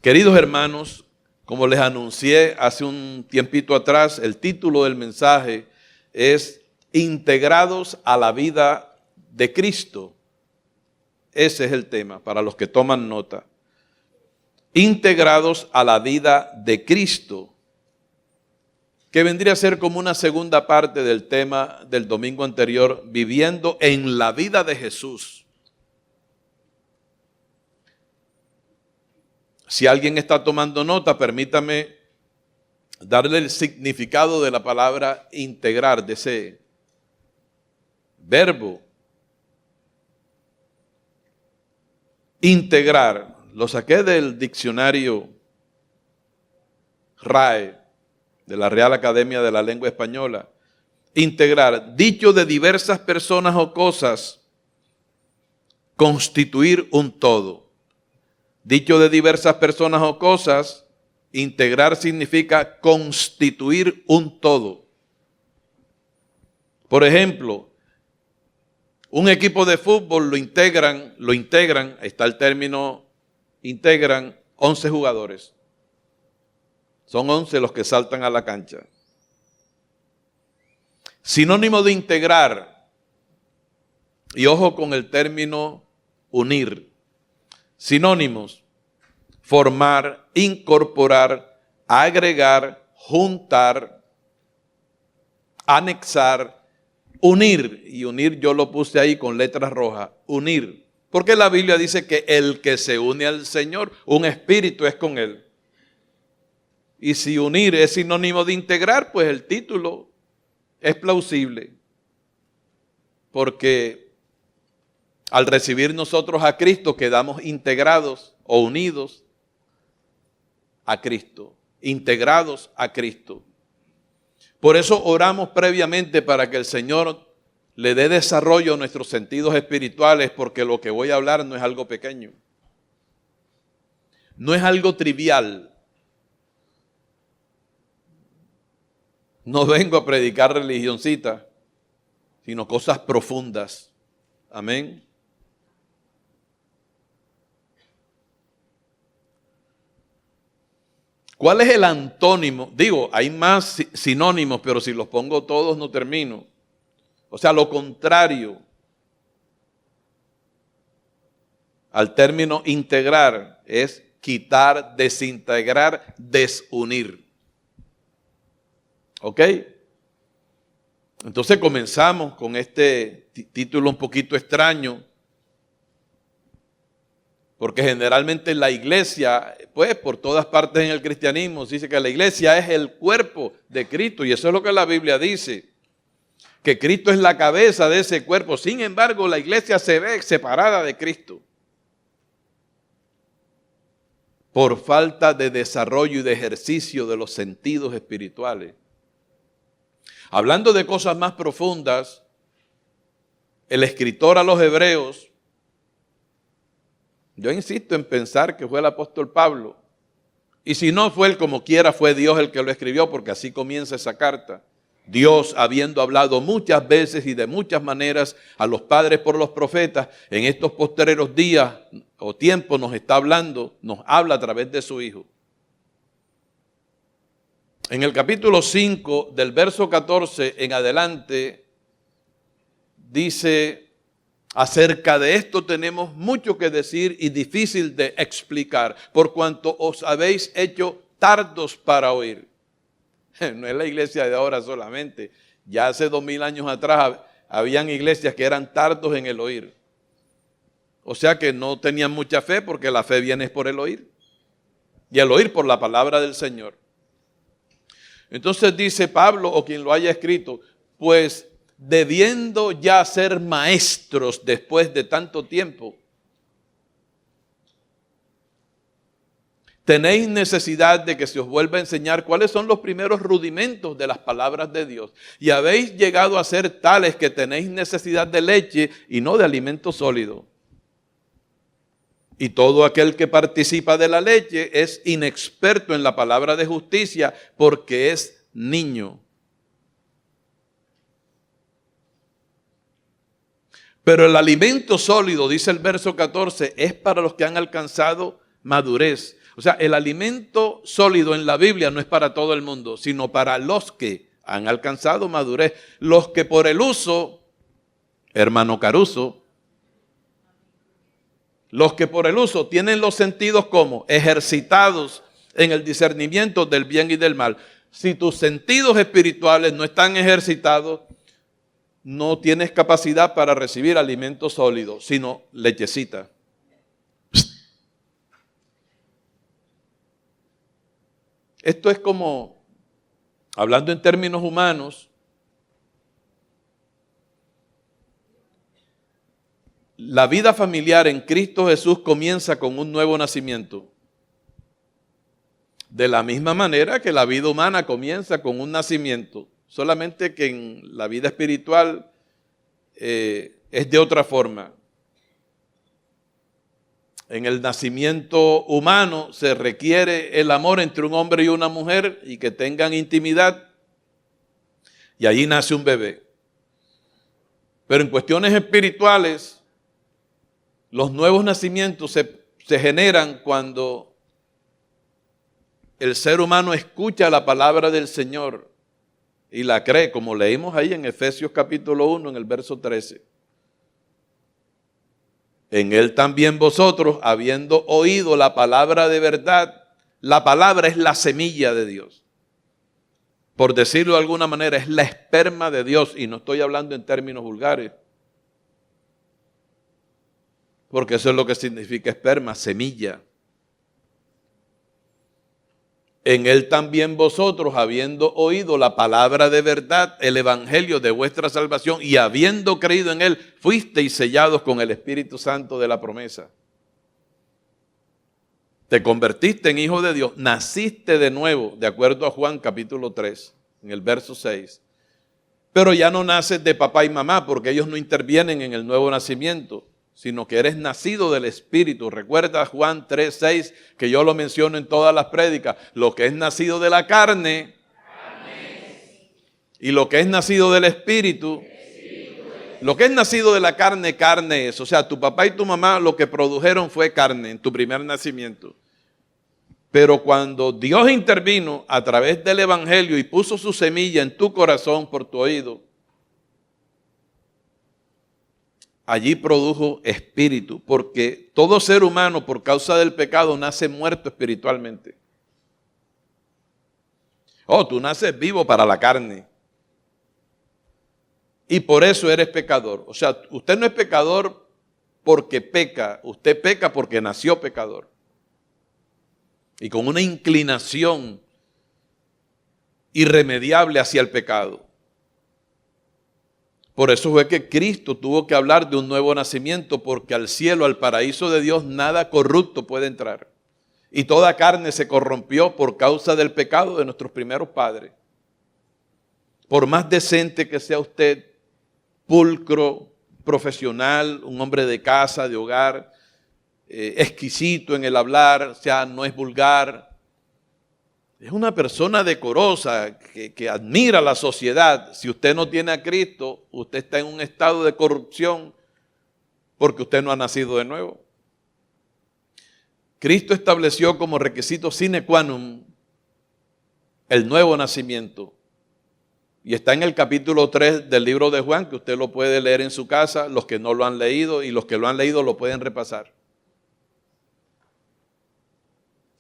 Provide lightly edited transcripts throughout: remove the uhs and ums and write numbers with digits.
Queridos hermanos, como les anuncié hace un tiempito atrás, el título del mensaje es Integrados a la vida de Cristo. Ese es el tema para los que toman nota. Integrados a la vida de Cristo, que vendría a ser como una segunda parte del tema del domingo anterior, viviendo en la vida de Jesús. Si alguien está tomando nota, permítame darle el significado de la palabra integrar, de ese verbo. Integrar, lo saqué del diccionario RAE, de la Real Academia de la Lengua Española. Integrar, dicho de diversas personas o cosas, constituir un todo. Dicho de diversas personas o cosas, integrar significa constituir un todo. Por ejemplo, un equipo de fútbol lo integran, ahí está el término, integran 11 jugadores. Son 11 los que saltan a la cancha. Sinónimo de integrar, y ojo con el término unir. Sinónimos: formar, incorporar, agregar, juntar, anexar, unir. Y unir yo lo puse ahí con letras rojas, unir. Porque la Biblia dice que el que se une al Señor, un espíritu es con Él. Y si unir es sinónimo de integrar, pues el título es plausible. Porque al recibir nosotros a Cristo quedamos integrados o unidos a Cristo, integrados a Cristo. Por eso oramos previamente para que el Señor le dé desarrollo a nuestros sentidos espirituales, porque lo que voy a hablar no es algo pequeño, no es algo trivial. No vengo a predicar religioncita, sino cosas profundas. Amén. ¿Cuál es el antónimo? Digo, hay más sinónimos, pero si los pongo todos no termino. O sea, lo contrario al término integrar es quitar, desintegrar, desunir. ¿Ok? Entonces comenzamos con este título un poquito extraño, porque generalmente la iglesia, pues por todas partes en el cristianismo, se dice que la iglesia es el cuerpo de Cristo, y eso es lo que la Biblia dice, que Cristo es la cabeza de ese cuerpo. Sin embargo, la iglesia se ve separada de Cristo por falta de desarrollo y de ejercicio de los sentidos espirituales. Hablando de cosas más profundas, el escritor a los Hebreos, yo insisto en pensar que fue el apóstol Pablo, y si no fue él, como quiera, fue Dios el que lo escribió, porque así comienza esa carta. Dios, habiendo hablado muchas veces y de muchas maneras a los padres por los profetas, en estos postreros días o tiempos nos está hablando, nos habla a través de su Hijo. En el capítulo 5, del verso 14 en adelante, dice: acerca de esto tenemos mucho que decir y difícil de explicar, por cuanto os habéis hecho tardos para oír. No es la iglesia de ahora solamente. Ya hace 2000 años atrás habían iglesias que eran tardos en el oír. O sea que no tenían mucha fe, porque la fe viene por el oír. Y el oír por la palabra del Señor. Entonces dice Pablo, o quien lo haya escrito, pues debiendo ya ser maestros después de tanto tiempo, tenéis necesidad de que se os vuelva a enseñar cuáles son los primeros rudimentos de las palabras de Dios. Y habéis llegado a ser tales que tenéis necesidad de leche y no de alimento sólido. Y todo aquel que participa de la leche es inexperto en la palabra de justicia, porque es niño. Pero el alimento sólido, dice el verso 14, es para los que han alcanzado madurez, O sea, el alimento sólido en la Biblia no es para todo el mundo, sino para los que han alcanzado madurez. Los que por el uso, hermano Caruso, los que por el uso tienen los sentidos como ejercitados en el discernimiento del bien y del mal. Si tus sentidos espirituales no están ejercitados, no tienes capacidad para recibir alimento sólido, sino lechecita. Esto es como, hablando en términos humanos, la vida familiar en Cristo Jesús comienza con un nuevo nacimiento. De la misma manera que la vida humana comienza con un nacimiento, solamente que en la vida espiritual es de otra forma. En el nacimiento humano se requiere el amor entre un hombre y una mujer y que tengan intimidad, y allí nace un bebé. Pero en cuestiones espirituales, los nuevos nacimientos se generan cuando el ser humano escucha la palabra del Señor y la cree, como leímos ahí en Efesios capítulo 1, en el verso 13. En él también vosotros, habiendo oído la palabra de verdad, la palabra es la semilla de Dios. Por decirlo de alguna manera, es la esperma de Dios, y no estoy hablando en términos vulgares, porque eso es lo que significa esperma, semilla. En él también vosotros, habiendo oído la palabra de verdad, el evangelio de vuestra salvación, y habiendo creído en él, fuisteis sellados con el Espíritu Santo de la promesa. Te convertiste en hijo de Dios, naciste de nuevo, de acuerdo a Juan capítulo 3, en el verso 6. Pero ya no naces de papá y mamá, porque ellos no intervienen en el nuevo nacimiento, sino que eres nacido del Espíritu. Recuerda Juan 3:6, que yo lo menciono en todas las prédicas. Lo que es nacido de la carne, y lo que es nacido del Espíritu, lo que es nacido de la carne, carne es. O sea, tu papá y tu mamá lo que produjeron fue carne en tu primer nacimiento. Pero cuando Dios intervino a través del Evangelio y puso su semilla en tu corazón por tu oído, allí produjo espíritu, porque todo ser humano por causa del pecado nace muerto espiritualmente. Oh, tú naces vivo para la carne. Y por eso eres pecador. O sea, usted no es pecador porque peca, usted peca porque nació pecador. Y con una inclinación irremediable hacia el pecado. Por eso fue que Cristo tuvo que hablar de un nuevo nacimiento, porque al cielo, al paraíso de Dios, nada corrupto puede entrar. Y toda carne se corrompió por causa del pecado de nuestros primeros padres. Por más decente que sea usted, pulcro, profesional, un hombre de casa, de hogar, exquisito en el hablar, o sea, no es vulgar, es una persona decorosa que admira a la sociedad. Si usted no tiene a Cristo, usted está en un estado de corrupción porque usted no ha nacido de nuevo. Cristo estableció como requisito sine qua non el nuevo nacimiento. Y está en el capítulo 3 del libro de Juan, que usted lo puede leer en su casa, los que no lo han leído, y los que lo han leído lo pueden repasar.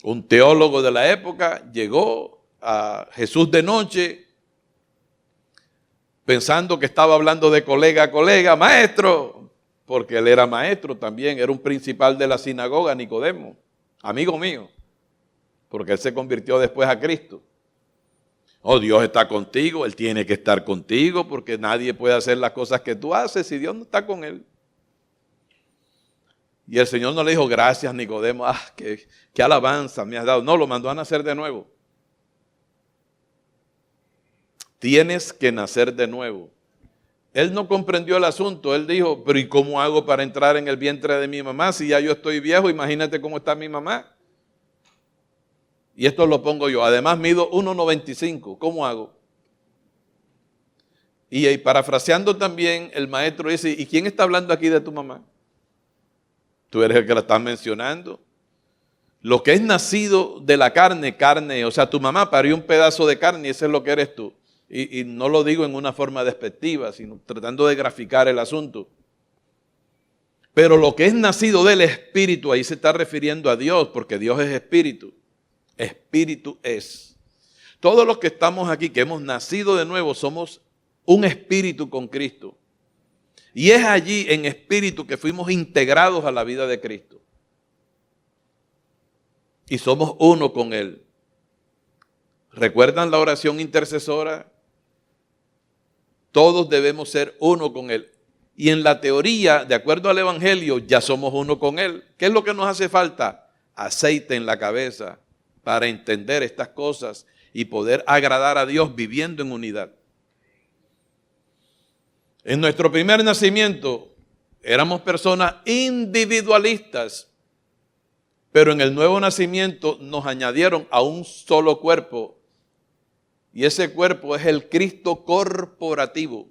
Un teólogo de la época llegó a Jesús de noche pensando que estaba hablando de colega a colega, maestro, porque él era maestro también, era un principal de la sinagoga, Nicodemo, amigo mío, porque él se convirtió después a Cristo. Oh, Dios está contigo, Él tiene que estar contigo, porque nadie puede hacer las cosas que tú haces si Dios no está con él. Y el Señor no le dijo, gracias Nicodemo, qué alabanza me has dado. No, lo mandó a nacer de nuevo. Tienes que nacer de nuevo. Él no comprendió el asunto. Él dijo, pero ¿y cómo hago para entrar en el vientre de mi mamá? Si ya yo estoy viejo, imagínate cómo está mi mamá. Y esto lo pongo yo. Además mido 1,95. ¿Cómo hago? Y parafraseando también, el maestro dice, ¿y quién está hablando aquí de tu mamá? Tú eres el que la estás mencionando. Lo que es nacido de la carne, carne, o sea, tu mamá parió un pedazo de carne y ese es lo que eres tú. Y no lo digo en una forma despectiva, sino tratando de graficar el asunto. Pero lo que es nacido del Espíritu, ahí se está refiriendo a Dios, porque Dios es Espíritu. Espíritu es. Todos los que estamos aquí, que hemos nacido de nuevo, somos un espíritu con Cristo. Y es allí en espíritu que fuimos integrados a la vida de Cristo. Y somos uno con Él. ¿Recuerdan la oración intercesora? Todos debemos ser uno con Él. Y en la teoría, de acuerdo al Evangelio, ya somos uno con Él. ¿Qué es lo que nos hace falta? Aceite en la cabeza para entender estas cosas y poder agradar a Dios viviendo en unidad. En nuestro primer nacimiento éramos personas individualistas, pero en el nuevo nacimiento nos añadieron a un solo cuerpo, y ese cuerpo es el Cristo corporativo,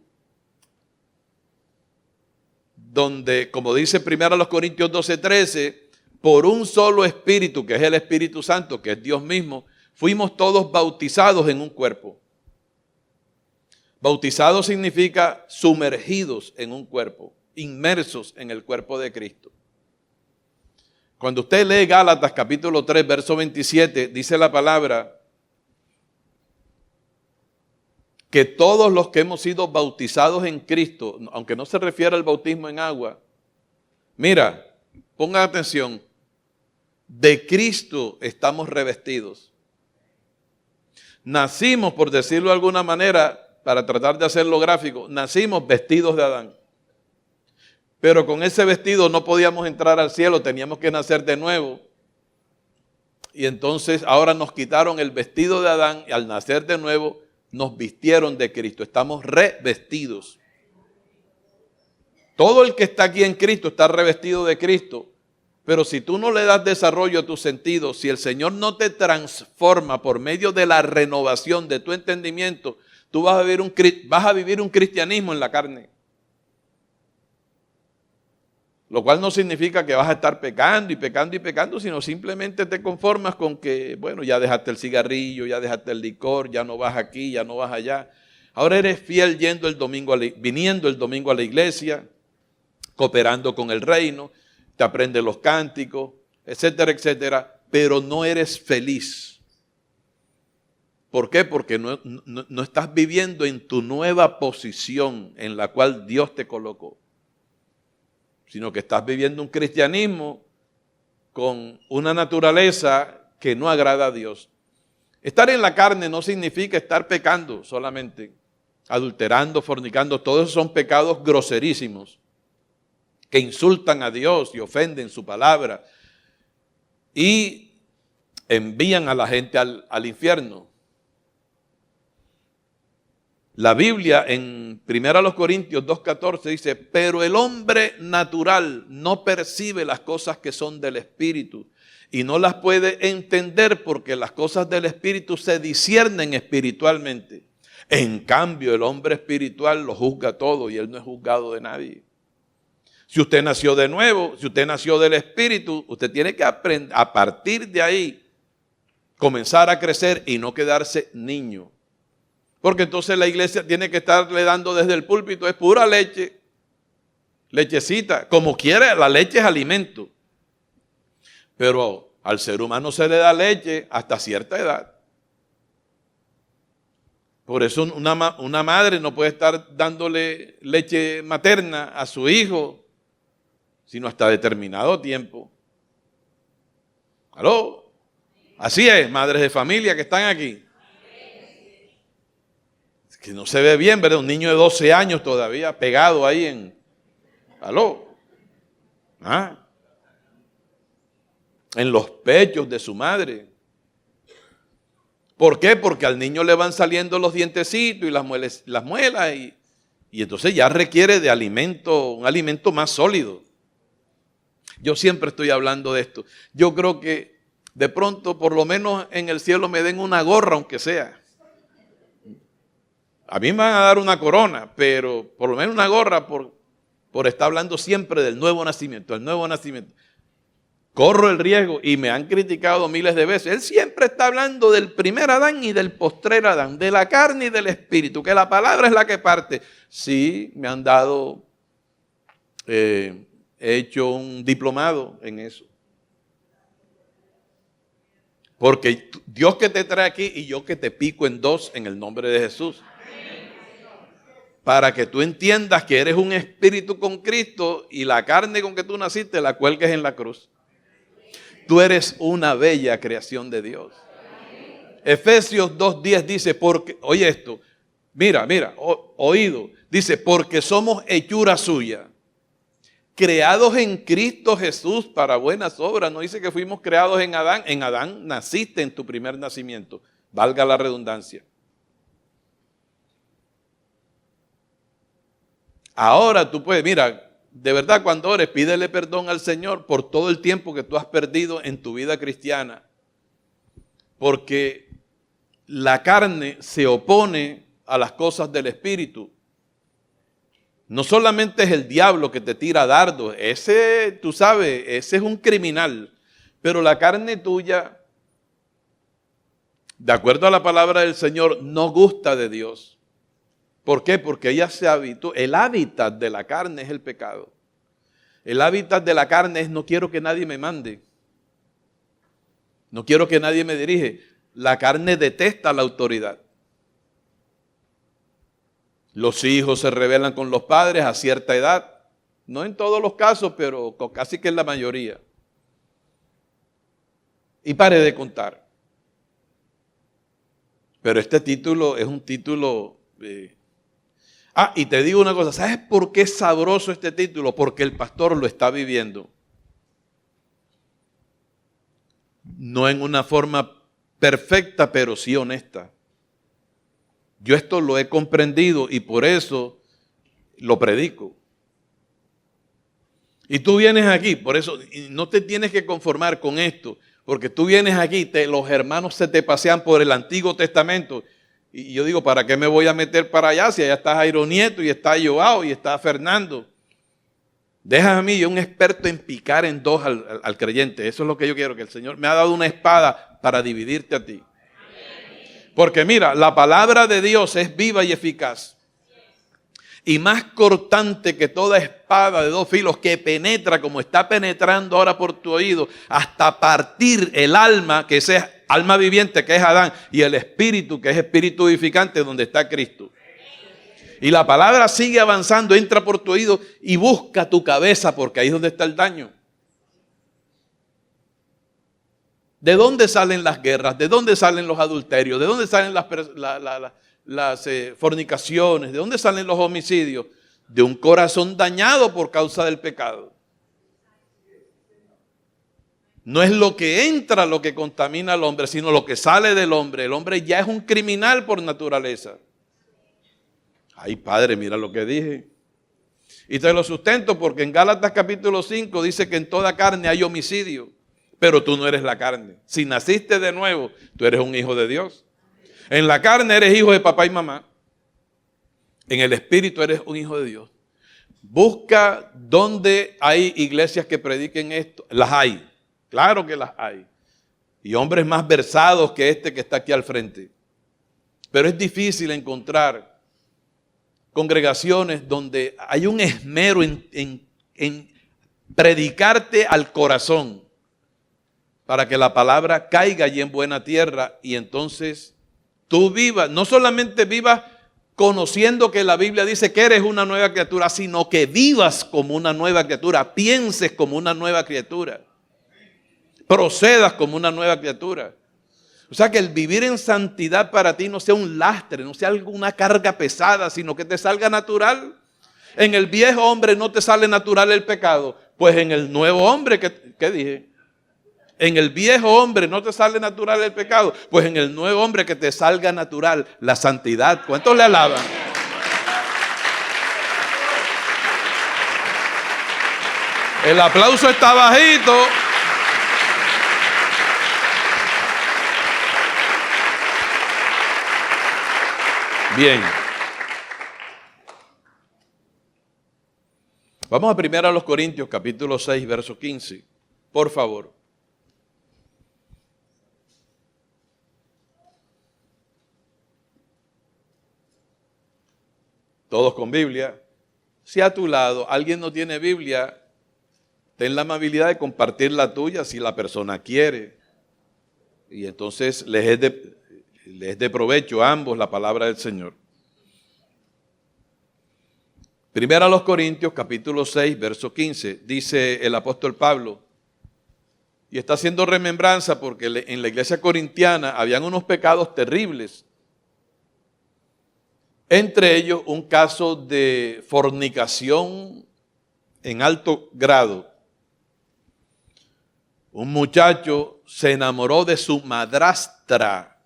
donde, como dice 1 Corintios 12:13, por un solo Espíritu, que es el Espíritu Santo, que es Dios mismo, fuimos todos bautizados en un cuerpo. Bautizados significa sumergidos en un cuerpo, inmersos en el cuerpo de Cristo. Cuando usted lee Gálatas capítulo 3, verso 27, dice la palabra que todos los que hemos sido bautizados en Cristo, aunque no se refiere al bautismo en agua, mira, ponga atención, de Cristo estamos revestidos. Nacimos, por decirlo de alguna manera, para tratar de hacerlo gráfico, nacimos vestidos de Adán. Pero con ese vestido no podíamos entrar al cielo, teníamos que nacer de nuevo. Y entonces ahora nos quitaron el vestido de Adán y al nacer de nuevo nos vistieron de Cristo. Estamos revestidos. Todo el que está aquí en Cristo está revestido de Cristo. Pero si tú no le das desarrollo a tus sentidos, si el Señor no te transforma por medio de la renovación de tu entendimiento, tú vas a vivir un cristianismo en la carne. Lo cual no significa que vas a estar pecando y pecando y pecando, sino simplemente te conformas con que, bueno, ya dejaste el cigarrillo, ya dejaste el licor, ya no vas aquí, ya no vas allá. Ahora eres fiel viniendo el domingo a la iglesia, cooperando con el reino, te aprendes los cánticos, etcétera, etcétera, pero no eres feliz. ¿Por qué? Porque no estás viviendo en tu nueva posición en la cual Dios te colocó, sino que estás viviendo un cristianismo con una naturaleza que no agrada a Dios. Estar en la carne no significa estar pecando solamente, adulterando, fornicando, todos esos son pecados groserísimos que insultan a Dios y ofenden su palabra y envían a la gente al infierno. La Biblia en 1 Corintios 2:14 dice, pero el hombre natural no percibe las cosas que son del Espíritu y no las puede entender porque las cosas del Espíritu se disciernen espiritualmente. En cambio, el hombre espiritual lo juzga todo y él no es juzgado de nadie. Si usted nació de nuevo, si usted nació del Espíritu, usted tiene que aprender a partir de ahí, comenzar a crecer y no quedarse niño. Porque entonces la iglesia tiene que estarle dando desde el púlpito, es pura leche, lechecita, como quiera, la leche es alimento. Pero al ser humano se le da leche hasta cierta edad. Por eso una madre no puede estar dándole leche materna a su hijo, sino hasta determinado tiempo. ¿Aló? Así es, madres de familia que están aquí. Que no se ve bien, ¿verdad? Un niño de 12 años todavía pegado ahí en... ¿Aló? En los pechos de su madre. ¿Por qué? Porque al niño le van saliendo los dientecitos y las muelas y entonces ya requiere de alimento, un alimento más sólido. Yo siempre estoy hablando de esto. Yo creo que de pronto, por lo menos en el cielo, me den una gorra, aunque sea. A mí me van a dar una corona, pero por lo menos una gorra por estar hablando siempre del nuevo nacimiento, el nuevo nacimiento. Corro el riesgo y me han criticado miles de veces. Él siempre está hablando del primer Adán y del postrer Adán, de la carne y del espíritu, que la palabra es la que parte. Sí, me han dado, he hecho un diplomado en eso. Porque Dios que te trae aquí y yo que te pico en dos en el nombre de Jesús. Para que tú entiendas que eres un espíritu con Cristo y la carne con que tú naciste la cuelgues en la cruz. Tú eres una bella creación de Dios. Efesios 2:10 dice, porque, oye esto, mira, oído, dice, porque somos hechura suya, creados en Cristo Jesús para buenas obras. No dice que fuimos creados en Adán naciste en tu primer nacimiento, valga la redundancia. Ahora tú puedes, mira, de verdad cuando ores, pídele perdón al Señor por todo el tiempo que tú has perdido en tu vida cristiana. Porque la carne se opone a las cosas del Espíritu. No solamente es el diablo que te tira dardos, ese, tú sabes, ese es un criminal. Pero la carne tuya, de acuerdo a la palabra del Señor, no gusta de Dios. ¿Por qué? Porque ella se habitúa. El hábitat de la carne es el pecado. El hábitat de la carne es no quiero que nadie me mande. No quiero que nadie me dirige. La carne detesta la autoridad. Los hijos se rebelan con los padres a cierta edad. No en todos los casos, pero casi que en la mayoría. Y pare de contar. Pero este título es un título... y te digo una cosa, ¿sabes por qué es sabroso este título? Porque el pastor lo está viviendo. No en una forma perfecta, pero sí honesta. Yo esto lo he comprendido y por eso lo predico. Y tú vienes aquí, por eso no te tienes que conformar con esto, porque tú vienes aquí, los hermanos se te pasean por el Antiguo Testamento. Y yo digo, ¿para qué me voy a meter para allá si allá está Jairo Nieto y está Joao y está Fernando? Deja a mí, yo un experto en picar en dos al creyente. Eso es lo que yo quiero, que el Señor me ha dado una espada para dividirte a ti. Porque mira, la palabra de Dios es viva y eficaz. Y más cortante que toda espada de dos filos que penetra como está penetrando ahora por tu oído hasta partir el alma, que es alma viviente que es Adán, y el espíritu que es espíritu vivificante donde está Cristo. Y la palabra sigue avanzando, entra por tu oído y busca tu cabeza porque ahí es donde está el daño. ¿De dónde salen las guerras? ¿De dónde salen los adulterios? ¿De dónde salen las fornicaciones? ¿De dónde salen los homicidios? De un corazón dañado por causa del pecado. No es lo que entra lo que contamina al hombre, sino lo que sale del hombre. El hombre ya es un criminal por naturaleza. Ay, Padre, mira lo que dije. Y te lo sustento porque en Gálatas capítulo 5 dice que en toda carne hay homicidio. Pero tú no eres la carne. Si naciste de nuevo, tú eres un hijo de Dios. En la carne eres hijo de papá y mamá. En el espíritu eres un hijo de Dios. Busca dónde hay iglesias que prediquen esto. Las hay. Claro que las hay. Y hombres más versados que este que está aquí al frente. Pero es difícil encontrar congregaciones donde hay un esmero en predicarte al corazón para que la palabra caiga allí en buena tierra y entonces tú vivas, no solamente vivas conociendo que la Biblia dice que eres una nueva criatura, sino que vivas como una nueva criatura, pienses como una nueva criatura, procedas como una nueva criatura. O sea, que el vivir en santidad para ti no sea un lastre, no sea alguna carga pesada, sino que te salga natural. En el viejo hombre no te sale natural el pecado, pues en el nuevo hombre, ¿qué dije? En el viejo hombre no te sale natural el pecado, pues en el nuevo hombre que te salga natural la santidad. ¿Cuántos le alaban? El aplauso está bajito. Bien. Vamos a 1 Corintios capítulo 6, verso 15. Por favor. Todos con Biblia. Si a tu lado alguien no tiene Biblia, ten la amabilidad de compartir la tuya si la persona quiere. Y entonces les es de provecho a ambos la palabra del Señor. Primera a los Corintios, capítulo 6, verso 15, dice el apóstol Pablo, y está haciendo remembranza porque en la iglesia corintiana habían unos pecados terribles. Entre ellos un caso de fornicación en alto grado. Un muchacho se enamoró de su madrastra.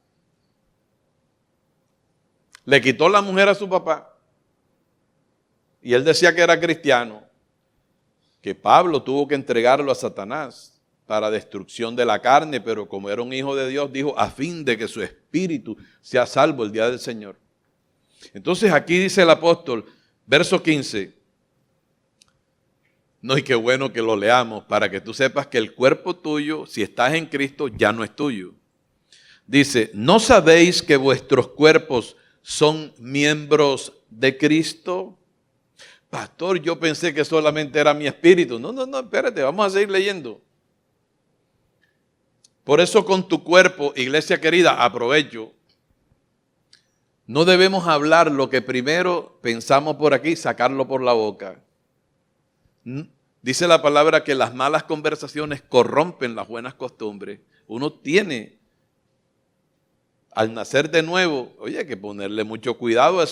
Le quitó la mujer a su papá. Y él decía que era cristiano. Que Pablo tuvo que entregarlo a Satanás para destrucción de la carne, pero como era un hijo de Dios, dijo, a fin de que su espíritu sea salvo el día del Señor. Entonces aquí dice el apóstol, verso 15, no, y qué bueno que lo leamos para que tú sepas que el cuerpo tuyo, si estás en Cristo, ya no es tuyo. Dice, ¿no sabéis que vuestros cuerpos son miembros de Cristo? Pastor, yo pensé que solamente era mi espíritu. No, espérate, vamos a seguir leyendo. Por eso con tu cuerpo, iglesia querida, aprovecho. No debemos hablar lo que primero pensamos por aquí, sacarlo por la boca. Dice la palabra que las malas conversaciones corrompen las buenas costumbres. Uno tiene, al nacer de nuevo, oye, que ponerle mucho cuidado a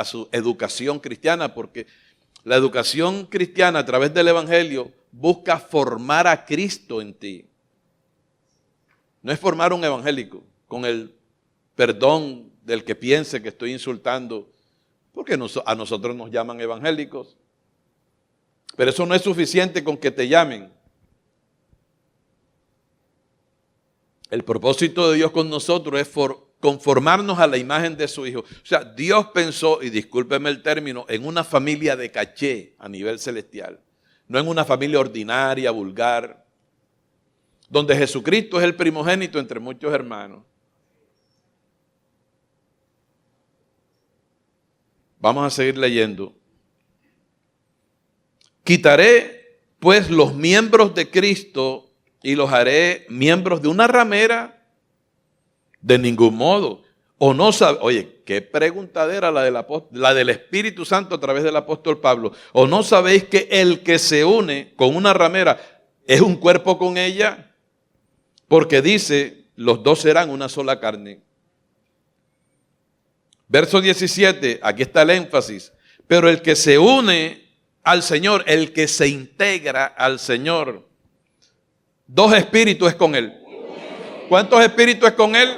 su educación cristiana, porque la educación cristiana a través del Evangelio busca formar a Cristo en ti. No es formar un evangélico con el perdón del que piense que estoy insultando, porque a nosotros nos llaman evangélicos. Pero eso no es suficiente con que te llamen. El propósito de Dios con nosotros es conformarnos a la imagen de su Hijo. O sea, Dios pensó, y discúlpeme el término, en una familia de caché a nivel celestial, no en una familia ordinaria, vulgar, donde Jesucristo es el primogénito entre muchos hermanos. Vamos a seguir leyendo. Quitaré pues los miembros de Cristo y los haré miembros de una ramera. De ningún modo. O no sabe, oye, qué preguntadera la del Espíritu Santo a través del apóstol Pablo. ¿O no sabéis que el que se une con una ramera es un cuerpo con ella? Porque dice, los dos serán una sola carne. Verso 17, aquí está el énfasis. Pero el que se une al Señor, el que se integra al Señor, dos espíritus es con Él. ¿Cuántos espíritus es con Él?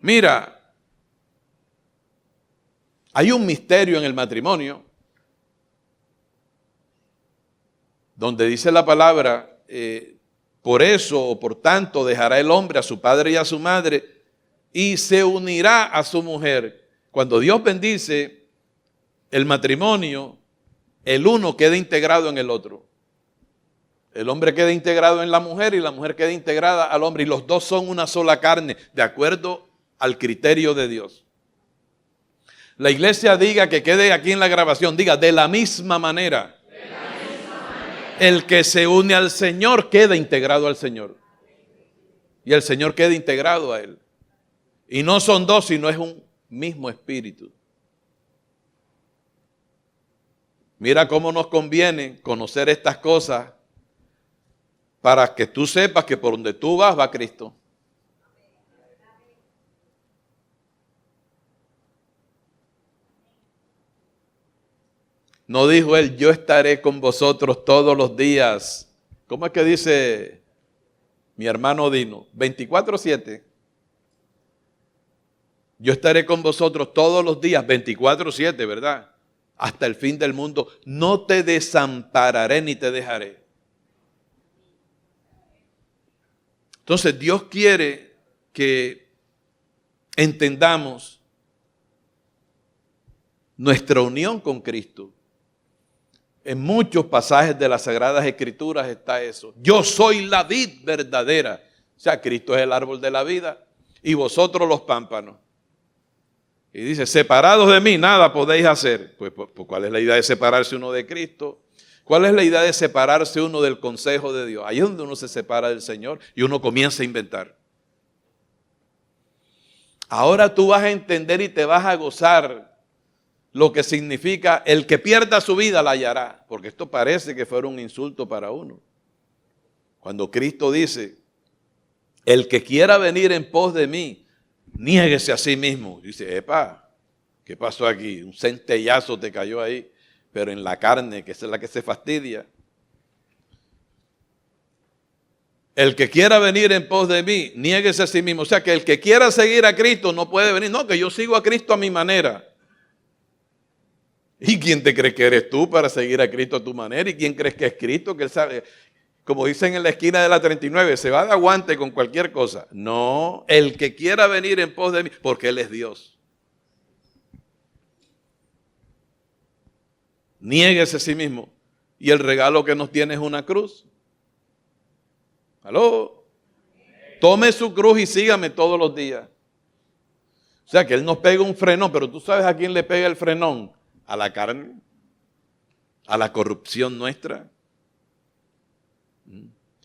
Mira, hay un misterio en el matrimonio donde dice la palabra, por eso o por tanto dejará el hombre a su padre y a su madre y se unirá a su mujer. Cuando Dios bendice el matrimonio, el uno queda integrado en el otro. El hombre queda integrado en la mujer y la mujer queda integrada al hombre y los dos son una sola carne, de acuerdo al criterio de Dios. La iglesia diga, que quede aquí en la grabación, diga, de la misma manera. El que se une al Señor queda integrado al Señor. Y el Señor queda integrado a Él. Y no son dos, sino es un mismo espíritu. Mira cómo nos conviene conocer estas cosas para que tú sepas que por donde tú vas va Cristo. No dijo Él, yo estaré con vosotros todos los días. ¿Cómo es que dice mi hermano Dino? 24/7. Yo estaré con vosotros todos los días, 24/7, ¿verdad? Hasta el fin del mundo. No te desampararé ni te dejaré. Entonces Dios quiere que entendamos nuestra unión con Cristo. En muchos pasajes de las Sagradas Escrituras está eso. Yo soy la vid verdadera. O sea, Cristo es el árbol de la vida y vosotros los pámpanos. Y dice, separados de mí, nada podéis hacer. Pues, ¿cuál es la idea de separarse uno de Cristo? ¿Cuál es la idea de separarse uno del consejo de Dios? Ahí es donde uno se separa del Señor y uno comienza a inventar. Ahora tú vas a entender y te vas a gozar lo que significa el que pierda su vida la hallará. Porque esto parece que fuera un insulto para uno. Cuando Cristo dice, el que quiera venir en pos de mí, niéguese a sí mismo. Dice, epa, ¿qué pasó aquí? Un centellazo te cayó ahí, pero en la carne, que es la que se fastidia. El que quiera venir en pos de mí, niéguese a sí mismo. O sea, que el que quiera seguir a Cristo no puede venir. No, que yo sigo a Cristo a mi manera. ¿Y quién te cree que eres tú para seguir a Cristo a tu manera? ¿Y quién crees que es Cristo? Que él sabe, como dicen en la esquina de la 39, se va de aguante con cualquier cosa. No, el que quiera venir en pos de mí, porque Él es Dios. Niéguese a sí mismo. Y el regalo que nos tiene es una cruz. ¿Aló? Tome su cruz y sígame todos los días. O sea que Él nos pega un frenón, pero tú sabes a quién le pega el frenón. A la carne, a la corrupción nuestra.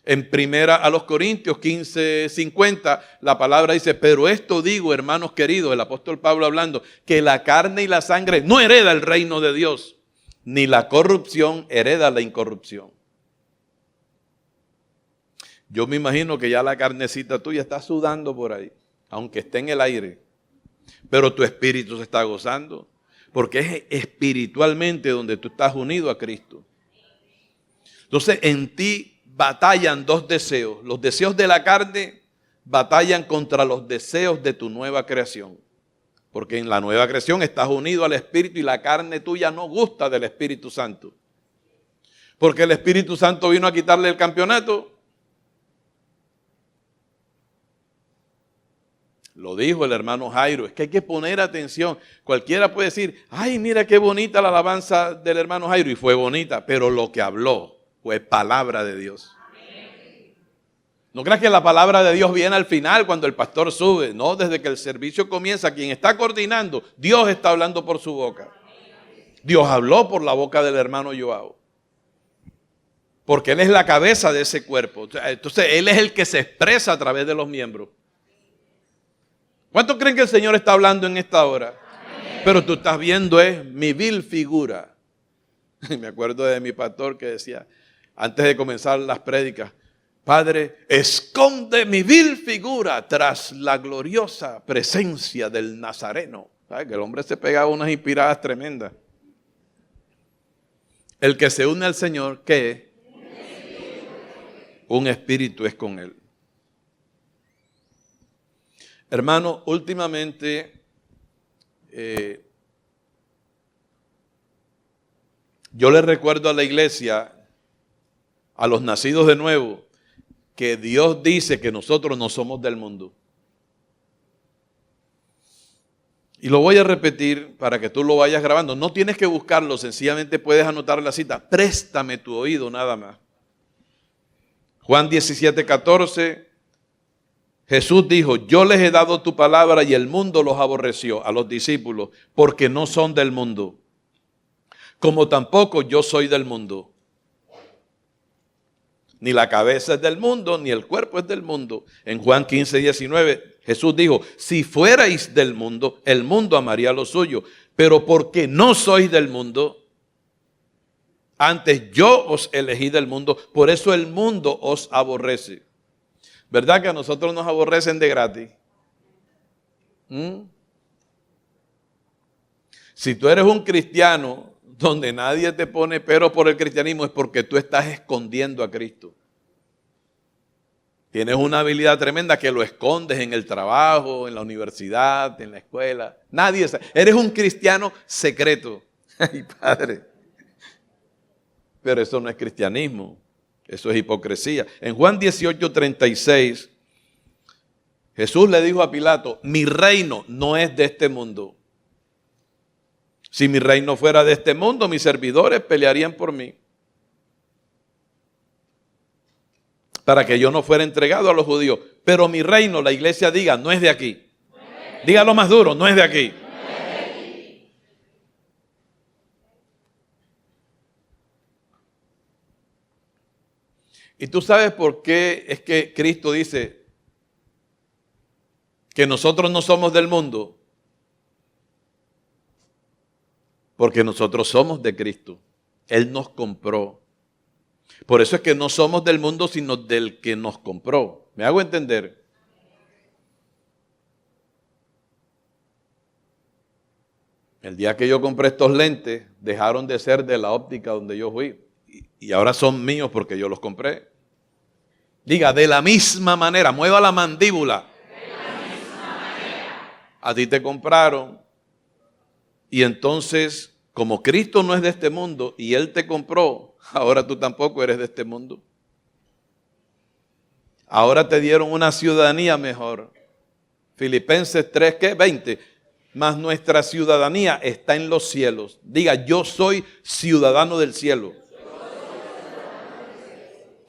En primera a los Corintios 15:50, la palabra dice, pero esto digo, hermanos queridos, el apóstol Pablo hablando, que la carne y la sangre no hereda el reino de Dios, ni la corrupción hereda la incorrupción. Yo me imagino que ya la carnecita tuya está sudando por ahí, aunque esté en el aire, pero tu espíritu se está gozando, porque es espiritualmente donde tú estás unido a Cristo. Entonces en ti batallan dos deseos. Los deseos de la carne batallan contra los deseos de tu nueva creación. Porque en la nueva creación estás unido al Espíritu y la carne tuya no gusta del Espíritu Santo. Porque el Espíritu Santo vino a quitarle el campeonato. Lo dijo el hermano Jairo, es que hay que poner atención. Cualquiera puede decir, ay, mira qué bonita la alabanza del hermano Jairo. Y fue bonita, pero lo que habló fue palabra de Dios. No creas que la palabra de Dios viene al final cuando el pastor sube. No, desde que el servicio comienza, quien está coordinando, Dios está hablando por su boca. Dios habló por la boca del hermano Joao. Porque Él es la cabeza de ese cuerpo. Entonces Él es el que se expresa a través de los miembros. ¿Cuántos creen que el Señor está hablando en esta hora? Amén. Pero tú estás viendo es mi vil figura. Me acuerdo de mi pastor que decía, antes de comenzar las prédicas, Padre, esconde mi vil figura tras la gloriosa presencia del Nazareno. ¿Sabes? Que el hombre se pegaba unas inspiradas tremendas. El que se une al Señor, ¿qué es? Un espíritu es con Él. Hermano, últimamente yo le recuerdo a la iglesia, a los nacidos de nuevo, que Dios dice que nosotros no somos del mundo. Y lo voy a repetir para que tú lo vayas grabando. No tienes que buscarlo, sencillamente puedes anotar la cita. Préstame tu oído nada más. Juan 17:14. Jesús dijo, yo les he dado tu palabra y el mundo los aborreció a los discípulos porque no son del mundo, como tampoco yo soy del mundo. Ni la cabeza es del mundo, ni el cuerpo es del mundo. En Juan 15:19 Jesús dijo, si fuerais del mundo, el mundo amaría lo suyo, pero porque no sois del mundo, antes yo os elegí del mundo, por eso el mundo os aborrece. ¿Verdad que a nosotros nos aborrecen de gratis? Si tú eres un cristiano donde nadie te pone pero por el cristianismo, es porque tú estás escondiendo a Cristo. Tienes una habilidad tremenda que lo escondes en el trabajo, en la universidad, en la escuela. Nadie sabe. Eres un cristiano secreto. Ay, Padre. Pero eso no es cristianismo. Eso es hipocresía. En Juan 18:36, Jesús le dijo a Pilato, mi reino no es de este mundo. Si mi reino fuera de este mundo, mis servidores pelearían por mí, para que yo no fuera entregado a los judíos. Pero mi reino, la iglesia diga, no es de aquí. Dígalo más duro, no es de aquí. Y tú sabes por qué es que Cristo dice que nosotros no somos del mundo. Porque nosotros somos de Cristo. Él nos compró. Por eso es que no somos del mundo, sino del que nos compró. ¿Me hago entender? El día que yo compré estos lentes, dejaron de ser de la óptica donde yo fui. Y ahora son míos porque yo los compré. Diga, de la misma manera, mueva la mandíbula. De la misma manera. A ti te compraron. Y entonces, como Cristo no es de este mundo y Él te compró, ahora tú tampoco eres de este mundo. Ahora te dieron una ciudadanía mejor. Filipenses 3, ¿qué? 20. Mas nuestra ciudadanía está en los cielos. Diga, yo soy ciudadano del cielo.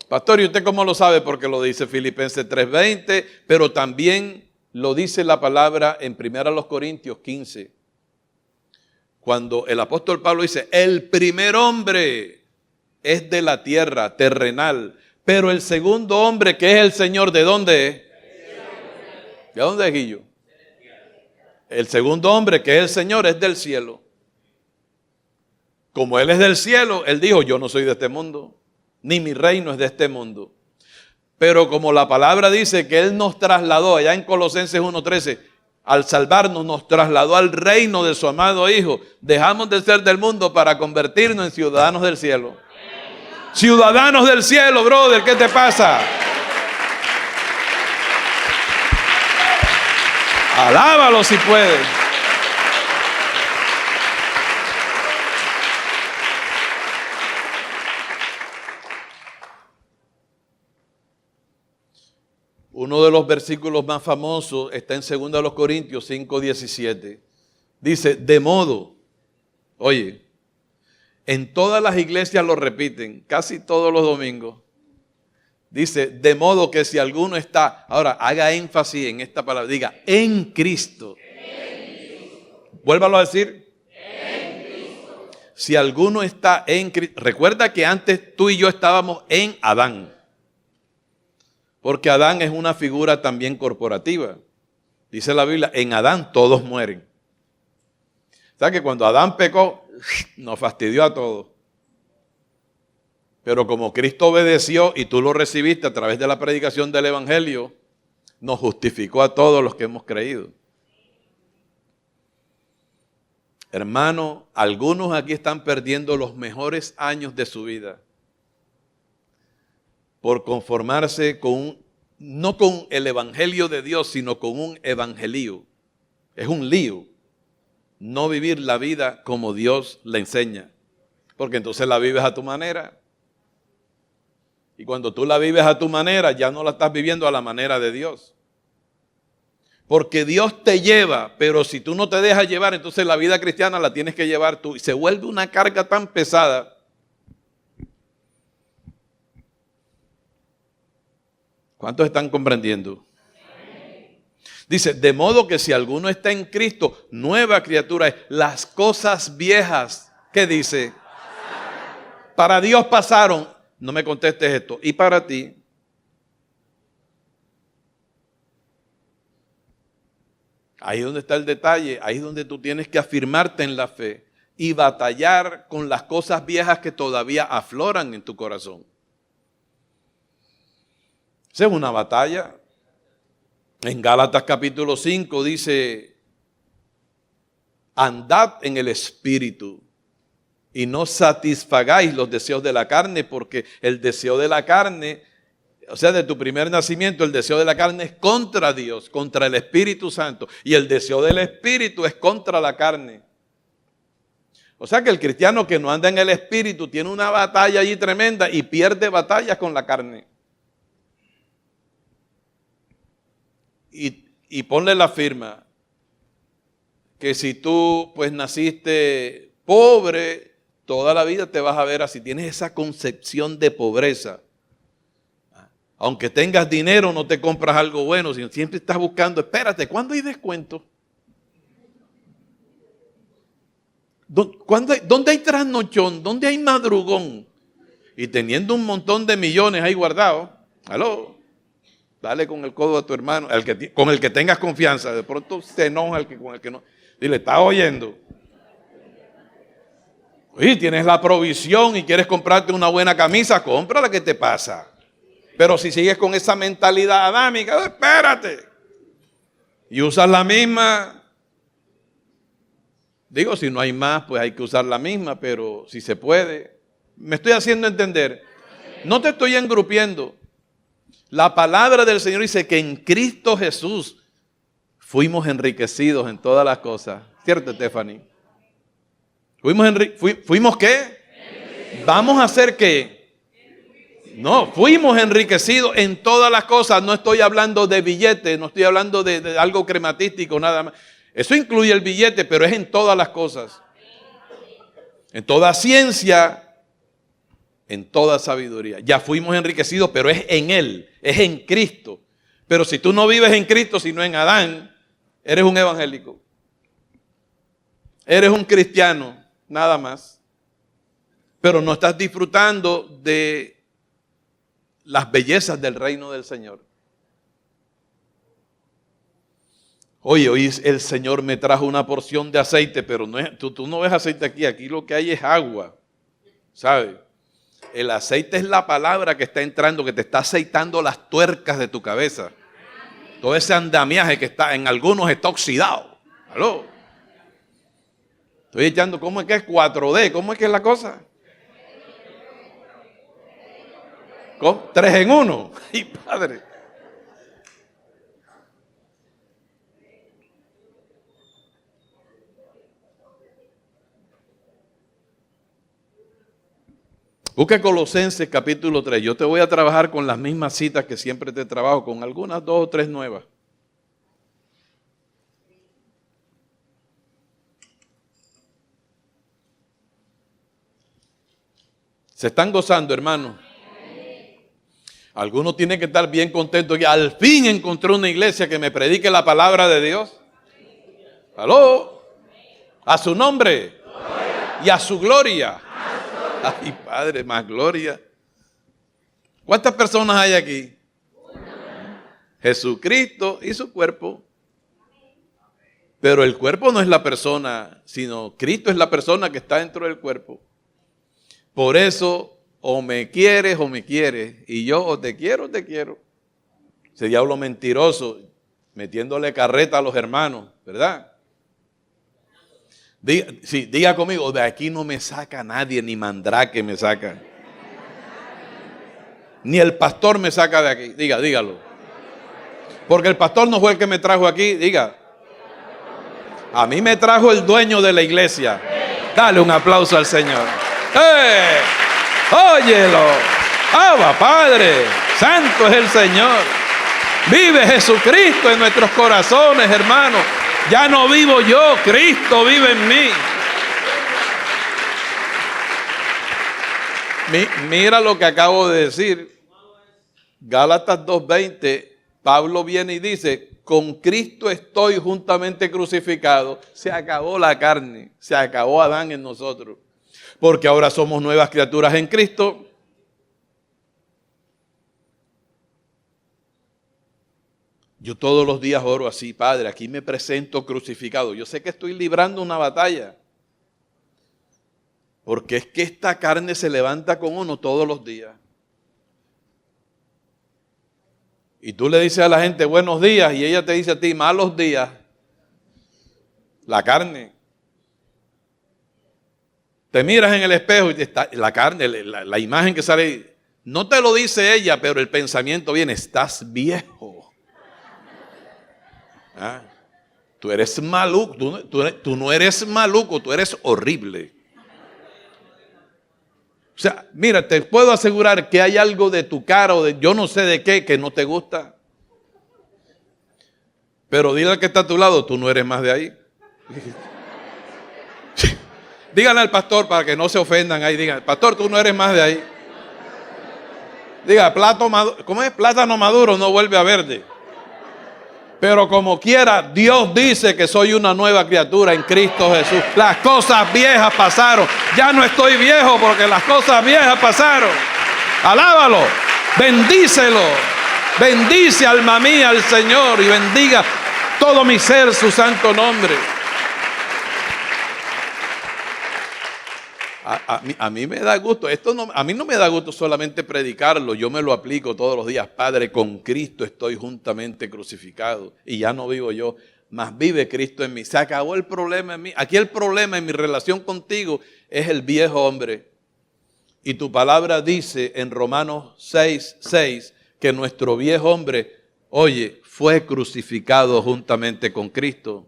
Pastor, ¿y usted cómo lo sabe? Porque lo dice Filipenses 3:20, pero también lo dice la palabra en 1 Corintios 15. Cuando el apóstol Pablo dice, el primer hombre es de la tierra, terrenal, pero el segundo hombre que es el Señor, ¿de dónde es? ¿De dónde es, Guillo? El segundo hombre que es el Señor es del cielo. Como Él es del cielo, Él dijo, yo no soy de este mundo, ni mi reino es de este mundo. Pero como la palabra dice que Él nos trasladó, allá en Colosenses 1:13, al salvarnos nos trasladó al reino de su amado Hijo. Dejamos de ser del mundo para convertirnos en ciudadanos del cielo. Ciudadanos del cielo, brother, ¿qué te pasa? Alábalo si puedes. Uno de los versículos más famosos está en 2 Corintios 5:17. Dice, de modo, oye, en todas las iglesias lo repiten, casi todos los domingos. Dice, de modo que si alguno está, ahora haga énfasis en esta palabra, diga, en Cristo. Vuélvalo a decir. En Cristo. Si alguno está en Cristo, recuerda que antes tú y yo estábamos en Adán. Porque Adán es una figura también corporativa. Dice la Biblia, en Adán todos mueren. O sea que cuando Adán pecó, nos fastidió a todos. Pero como Cristo obedeció y tú lo recibiste a través de la predicación del Evangelio, nos justificó a todos los que hemos creído. Hermano, algunos aquí están perdiendo los mejores años de su vida por conformarse con no con el Evangelio de Dios, sino con un evangelío. Es un lío no vivir la vida como Dios le enseña, porque entonces la vives a tu manera. Y cuando tú la vives a tu manera, ya no la estás viviendo a la manera de Dios. Porque Dios te lleva, pero si tú no te dejas llevar, entonces la vida cristiana la tienes que llevar tú. Y se vuelve una carga tan pesada. ¿Cuántos están comprendiendo? Dice, de modo que si alguno está en Cristo, nueva criatura es. Las cosas viejas, ¿qué dice? Para Dios pasaron. No me contestes esto. ¿Y para ti? Ahí es donde está el detalle. Ahí es donde tú tienes que afirmarte en la fe y batallar con las cosas viejas que todavía afloran en tu corazón. Esa es una batalla. En Gálatas capítulo 5 dice, andad en el Espíritu y no satisfagáis los deseos de la carne, porque el deseo de la carne, o sea, de tu primer nacimiento, el deseo de la carne es contra Dios, contra el Espíritu Santo, y el deseo del Espíritu es contra la carne. O sea que el cristiano que no anda en el Espíritu tiene una batalla allí tremenda y pierde batallas con la carne. Y ponle la firma, que si tú pues naciste pobre, toda la vida te vas a ver así. Tienes esa concepción de pobreza. Aunque tengas dinero, no te compras algo bueno, sino siempre estás buscando, espérate, ¿cuándo hay descuento? ¿Dónde hay trasnochón? ¿Dónde hay madrugón? Y teniendo un montón de millones ahí guardados, aló, dale con el codo a tu hermano, con el que tengas confianza. De pronto se enoja con el que no. Dile, ¿estás oyendo? Oye, tienes la provisión y quieres comprarte una buena camisa, cómprala, ¿qué te pasa? Pero si sigues con esa mentalidad adámica, espérate. Y usas la misma. Digo, si no hay más, pues hay que usar la misma, pero si se puede. ¿Me estoy haciendo entender? No te estoy engrupiendo. La palabra del Señor dice que en Cristo Jesús fuimos enriquecidos en todas las cosas. ¿Cierto, Stephanie? ¿Fuimos qué? ¿Vamos a hacer qué? No, fuimos enriquecidos en todas las cosas. No estoy hablando de billetes, no estoy hablando de algo crematístico, nada más. Eso incluye el billete, pero es en todas las cosas. En toda ciencia, en toda sabiduría. Ya fuimos enriquecidos, pero es en Él, es en Cristo. Pero si tú no vives en Cristo, sino en Adán, eres un evangélico. Eres un cristiano, nada más. Pero no estás disfrutando de las bellezas del reino del Señor. Oye, hoy el Señor me trajo una porción de aceite, pero no es, tú no ves aceite aquí lo que hay es agua, ¿sabes? El aceite es la palabra que está entrando, que te está aceitando las tuercas de tu cabeza. Todo ese andamiaje que está, en algunos está oxidado. ¿Aló? Estoy echando, ¿cómo es que es 4D? ¿Cómo es que es la cosa? ¿Cómo? 3 en 1. ¡Ay, padre! Busca Colosenses capítulo 3. Yo te voy a trabajar con las mismas citas que siempre te trabajo, con algunas 2 o 3 nuevas. ¿Se están gozando, hermano? Algunos tienen que estar bien contentos que al fin encontré una iglesia que me predique la palabra de Dios. ¿Aló? A su nombre y a su gloria. Ay, Padre, más gloria. ¿Cuántas personas hay aquí? Jesucristo y su cuerpo. Pero el cuerpo no es la persona, sino Cristo es la persona que está dentro del cuerpo. Por eso, o me quieres o me quieres. Y yo o te quiero o te quiero. Ese diablo mentiroso, metiéndole carreta a los hermanos, ¿verdad? Diga conmigo, de aquí no me saca nadie, ni Mandrake me saca. Ni el pastor me saca de aquí. Dígalo. Porque el pastor no fue el que me trajo aquí, diga. A mí me trajo el dueño de la iglesia. Dale un aplauso al Señor. ¡Eh! Óyelo. ¡Abba, Padre! Santo es el Señor. Vive Jesucristo en nuestros corazones, hermanos. Ya no vivo yo, Cristo vive en mí. Mira lo que acabo de decir. Gálatas 2:20, Pablo viene y dice, con Cristo estoy juntamente crucificado. Se acabó la carne, se acabó Adán en nosotros. Porque ahora somos nuevas criaturas en Cristo. Yo todos los días oro así, Padre, aquí me presento crucificado. Yo sé que estoy librando una batalla. Porque es que esta carne se levanta con uno todos los días. Y tú le dices a la gente buenos días y ella te dice a ti malos días. La carne. Te miras en el espejo y está la carne, la imagen que sale. No te lo dice ella, pero el pensamiento viene, estás viejo. ¿Ah? Tú eres maluco, tú no eres maluco, tú eres horrible. O sea, mira, te puedo asegurar que hay algo de tu cara o de yo no sé de qué que no te gusta. Pero dile al que está a tu lado, tú no eres más de ahí. Díganle al pastor para que no se ofendan ahí. Digan, pastor, tú no eres más de ahí. Diga, ¿cómo es? Plátano maduro no vuelve a verde. Pero como quiera, Dios dice que soy una nueva criatura en Cristo Jesús. Las cosas viejas pasaron. Ya no estoy viejo porque las cosas viejas pasaron. Alábalo, bendícelo. Bendice, alma mía, al Señor, y bendiga todo mi ser su santo nombre. A mí me da gusto, a mí no me da gusto solamente predicarlo, yo me lo aplico todos los días. Padre, con Cristo estoy juntamente crucificado y ya no vivo yo, mas vive Cristo en mí. Se acabó el problema en mí. Aquí el problema en mi relación contigo es el viejo hombre. Y tu palabra dice en Romanos 6:6 que nuestro viejo hombre, oye, fue crucificado juntamente con Cristo.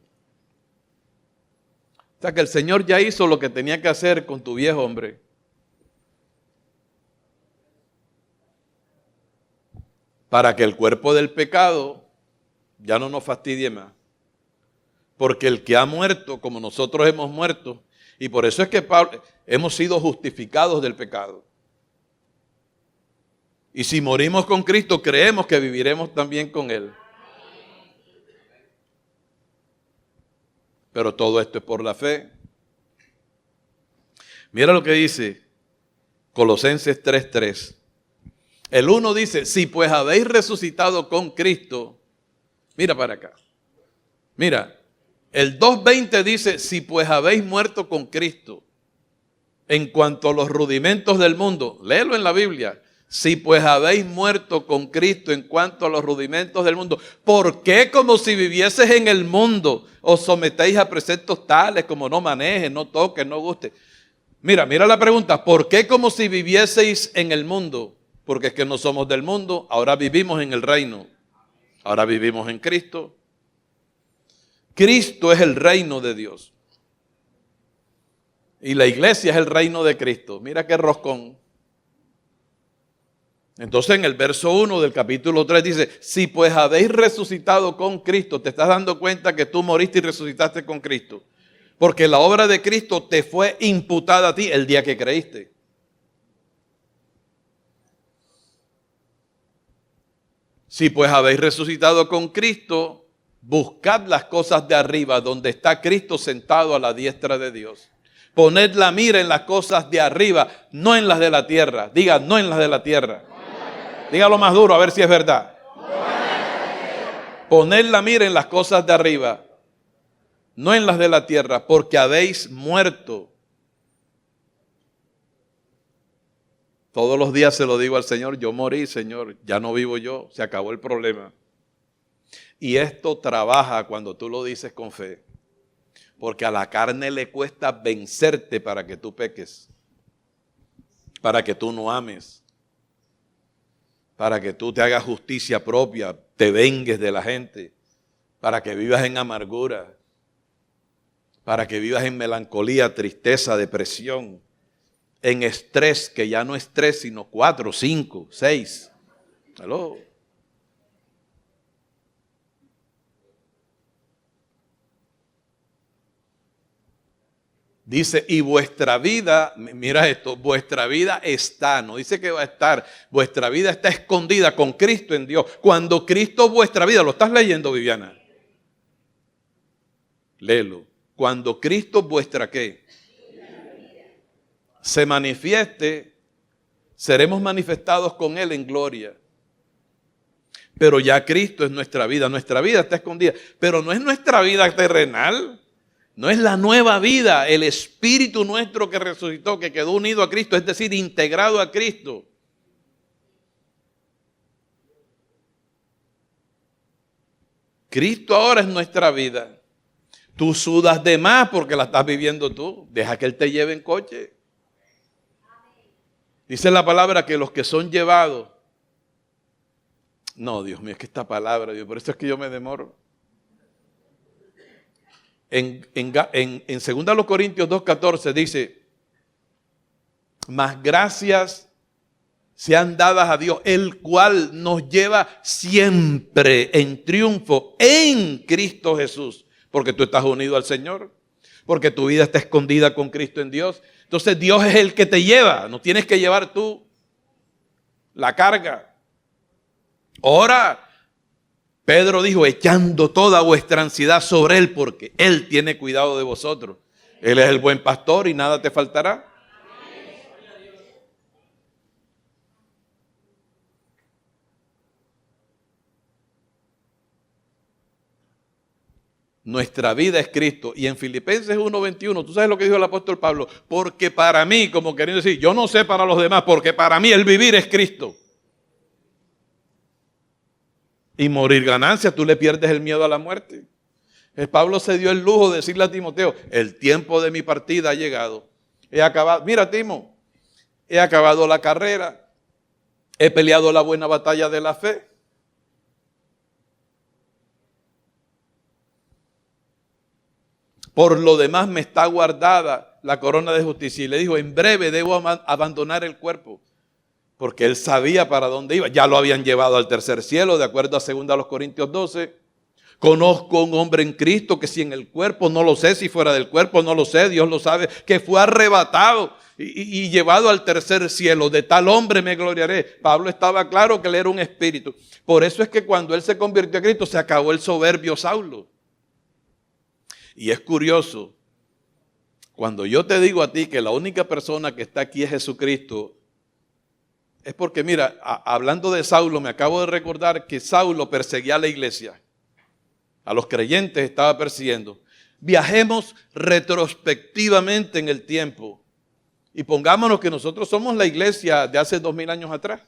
O sea que el Señor ya hizo lo que tenía que hacer con tu viejo hombre. Para que el cuerpo del pecado ya no nos fastidie más. Porque el que ha muerto, como nosotros hemos muerto, y por eso es que hemos sido justificados del pecado. Y si morimos con Cristo, creemos que viviremos también con Él. Pero todo esto es por la fe. Mira lo que dice Colosenses 3:3. El 1 dice, si pues habéis resucitado con Cristo, mira para acá. Mira, el 2:20 dice, si pues habéis muerto con Cristo, en cuanto a los rudimentos del mundo, léelo en la Biblia. Si pues habéis muerto con Cristo en cuanto a los rudimentos del mundo, ¿por qué como si vivieses en el mundo os sometéis a preceptos tales como no manejes, no toques, no guste? Mira la pregunta, ¿por qué como si vivieseis en el mundo? Porque es que no somos del mundo, ahora vivimos en el reino, ahora vivimos en Cristo. Cristo es el reino de Dios y la iglesia es el reino de Cristo. Mira qué roscón. Entonces en el verso 1 del capítulo 3 dice, si pues habéis resucitado con Cristo, te estás dando cuenta que tú moriste y resucitaste con Cristo. Porque la obra de Cristo te fue imputada a ti el día que creíste. Si pues habéis resucitado con Cristo, buscad las cosas de arriba, donde está Cristo sentado a la diestra de Dios. Poned la mira en las cosas de arriba, no en las de la tierra. Diga, no en las de la tierra. Dígalo más duro, a ver si es verdad. Poned la mira en las cosas de arriba, no en las de la tierra, porque habéis muerto. Todos los días se lo digo al Señor, yo morí, Señor, ya no vivo yo, se acabó el problema. Y esto trabaja cuando tú lo dices con fe, porque a la carne le cuesta vencerte para que tú peques, para que tú no ames, para que tú te hagas justicia propia, te vengues de la gente, para que vivas en amargura, para que vivas en melancolía, tristeza, depresión, en estrés, que ya no es 3, sino 4, 5, 6. ¿Aló? Dice, y vuestra vida, mira esto, vuestra vida está, no dice que va a estar, vuestra vida está escondida con Cristo en Dios. Cuando Cristo vuestra vida, ¿lo estás leyendo, Viviana? Léelo. Cuando Cristo vuestra ¿qué? Se manifieste, seremos manifestados con Él en gloria. Pero ya Cristo es nuestra vida está escondida, pero no es nuestra vida terrenal. No es la nueva vida, el espíritu nuestro que resucitó, que quedó unido a Cristo, es decir, integrado a Cristo. Cristo ahora es nuestra vida. Tú sudas de más porque la estás viviendo tú. Deja que Él te lleve en coche. Dice la palabra que los que son llevados. No, Dios mío, es que esta palabra, Dios, por eso es que yo me demoro. En 2 Corintios 2:14 dice, mas gracias sean dadas a Dios, el cual nos lleva siempre en triunfo en Cristo Jesús, porque tú estás unido al Señor, porque tu vida está escondida con Cristo en Dios. Entonces Dios es el que te lleva, no tienes que llevar tú la carga. Ahora, Pedro dijo, echando toda vuestra ansiedad sobre Él, porque Él tiene cuidado de vosotros. Él es el buen pastor y nada te faltará. Nuestra vida es Cristo. Y en Filipenses 1:21, tú sabes lo que dijo el apóstol Pablo, porque para mí, como queriendo decir, yo no sé para los demás, porque para mí el vivir es Cristo. Y morir ganancia, tú le pierdes el miedo a la muerte. El Pablo se dio el lujo de decirle a Timoteo, el tiempo de mi partida ha llegado. He acabado, mira Timo, he acabado la carrera, he peleado la buena batalla de la fe. Por lo demás me está guardada la corona de justicia. Y le dijo, en breve debo abandonar el cuerpo. Porque él sabía para dónde iba. Ya lo habían llevado al tercer cielo, de acuerdo a 2 Corintios 12. Conozco un hombre en Cristo que si en el cuerpo, no lo sé, si fuera del cuerpo, no lo sé, Dios lo sabe, que fue arrebatado y llevado al tercer cielo. De tal hombre me gloriaré. Pablo estaba claro que él era un espíritu. Por eso es que cuando él se convirtió a Cristo, se acabó el soberbio Saulo. Y es curioso, cuando yo te digo a ti que la única persona que está aquí es Jesucristo, es porque mira, hablando de Saulo, me acabo de recordar que Saulo perseguía a la iglesia. A los creyentes estaba persiguiendo. Viajemos retrospectivamente en el tiempo y pongámonos que nosotros somos la iglesia de hace 2000 años atrás.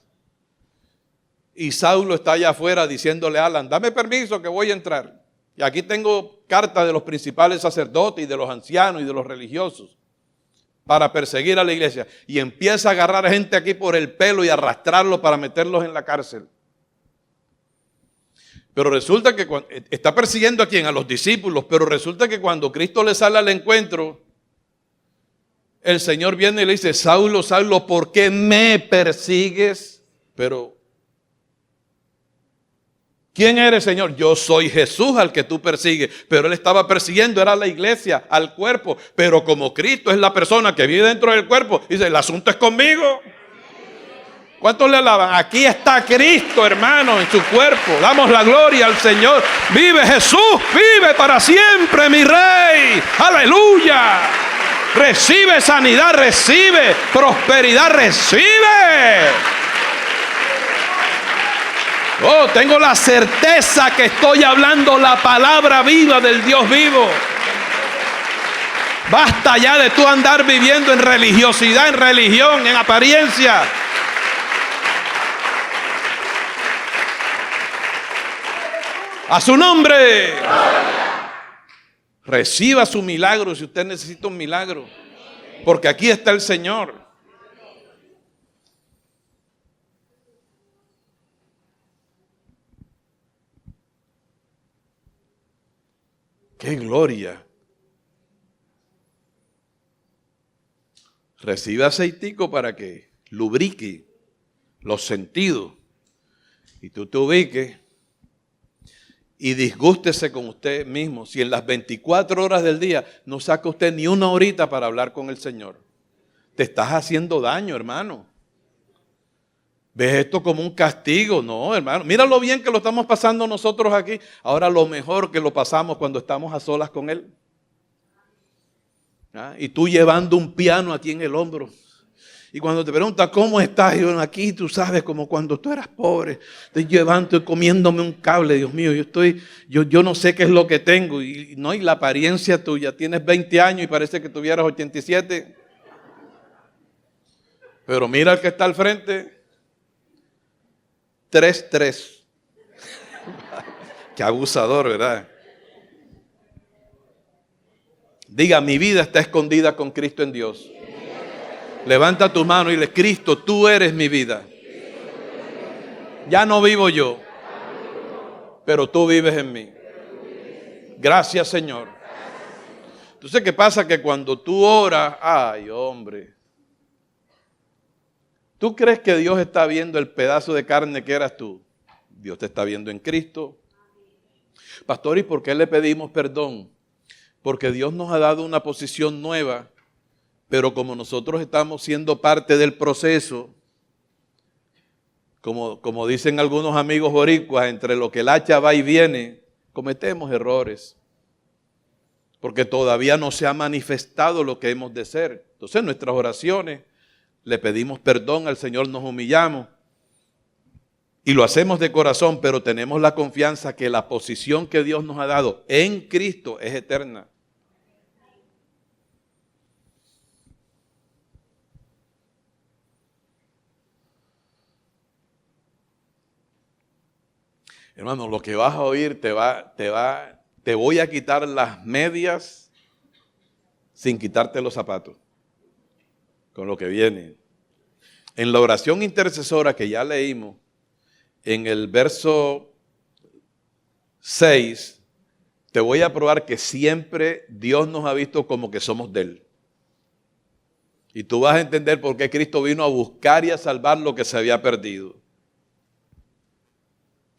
Y Saulo está allá afuera diciéndole a Alan, dame permiso que voy a entrar. Y aquí tengo cartas de los principales sacerdotes y de los ancianos y de los religiosos para perseguir a la iglesia. Y empieza a agarrar a gente aquí por el pelo y arrastrarlos para meterlos en la cárcel. Pero resulta que está persiguiendo a quién, a los discípulos, pero resulta que cuando Cristo le sale al encuentro, el Señor viene y le dice, Saulo, Saulo, ¿por qué me persigues? Pero, ¿quién eres, Señor? Yo soy Jesús al que tú persigues. Pero él estaba persiguiendo, era la iglesia, al cuerpo. Pero como Cristo es la persona que vive dentro del cuerpo, dice, el asunto es conmigo. ¿Cuántos le alaban? Aquí está Cristo, hermano, en su cuerpo. Damos la gloria al Señor. Vive Jesús, vive para siempre, mi Rey. Aleluya. Recibe sanidad, recibe prosperidad, recibe. Oh, tengo la certeza que estoy hablando la palabra viva del Dios vivo. Basta ya de tú andar viviendo en religiosidad, en religión, en apariencia. A su nombre. Reciba su milagro si usted necesita un milagro. Porque aquí está el Señor. ¡Qué gloria! Recibe aceitico para que lubrique los sentidos y tú te ubiques y disgústese con usted mismo. Si en las 24 horas del día no saca usted ni una horita para hablar con el Señor, te estás haciendo daño, hermano. ¿Ves esto como un castigo? No, hermano. Mira lo bien que lo estamos pasando nosotros aquí. Ahora lo mejor que lo pasamos cuando estamos a solas con Él. ¿Ah? Y tú llevando un piano aquí en el hombro. Y cuando te pregunta ¿cómo estás? Y yo, aquí tú sabes, como cuando tú eras pobre. Estoy llevando y comiéndome un cable, Dios mío. Yo no sé qué es lo que tengo. Y la apariencia tuya. Tienes 20 años y parece que tuvieras 87. Pero mira el que está al frente. 3-3. Qué abusador, ¿verdad? Diga, mi vida está escondida con Cristo en Dios. Levanta tu mano y dile, Cristo, tú eres mi vida. Ya no vivo yo, pero tú vives en mí. Gracias, Señor. Entonces, ¿qué pasa? Que cuando tú oras, ay, hombre, ¿tú crees que Dios está viendo el pedazo de carne que eras tú? Dios te está viendo en Cristo. Pastor, ¿y por qué le pedimos perdón? Porque Dios nos ha dado una posición nueva, pero como nosotros estamos siendo parte del proceso, como dicen algunos amigos boricuas, entre lo que el hacha va y viene, cometemos errores. Porque todavía no se ha manifestado lo que hemos de ser. Entonces en nuestras oraciones le pedimos perdón al Señor, nos humillamos y lo hacemos de corazón, pero tenemos la confianza que la posición que Dios nos ha dado en Cristo es eterna. Hermano, lo que vas a oír te voy a quitar las medias sin quitarte los zapatos. Con lo que viene. En la oración intercesora que ya leímos, en el verso 6, te voy a probar que siempre Dios nos ha visto como que somos de Él. Y tú vas a entender por qué Cristo vino a buscar y a salvar lo que se había perdido.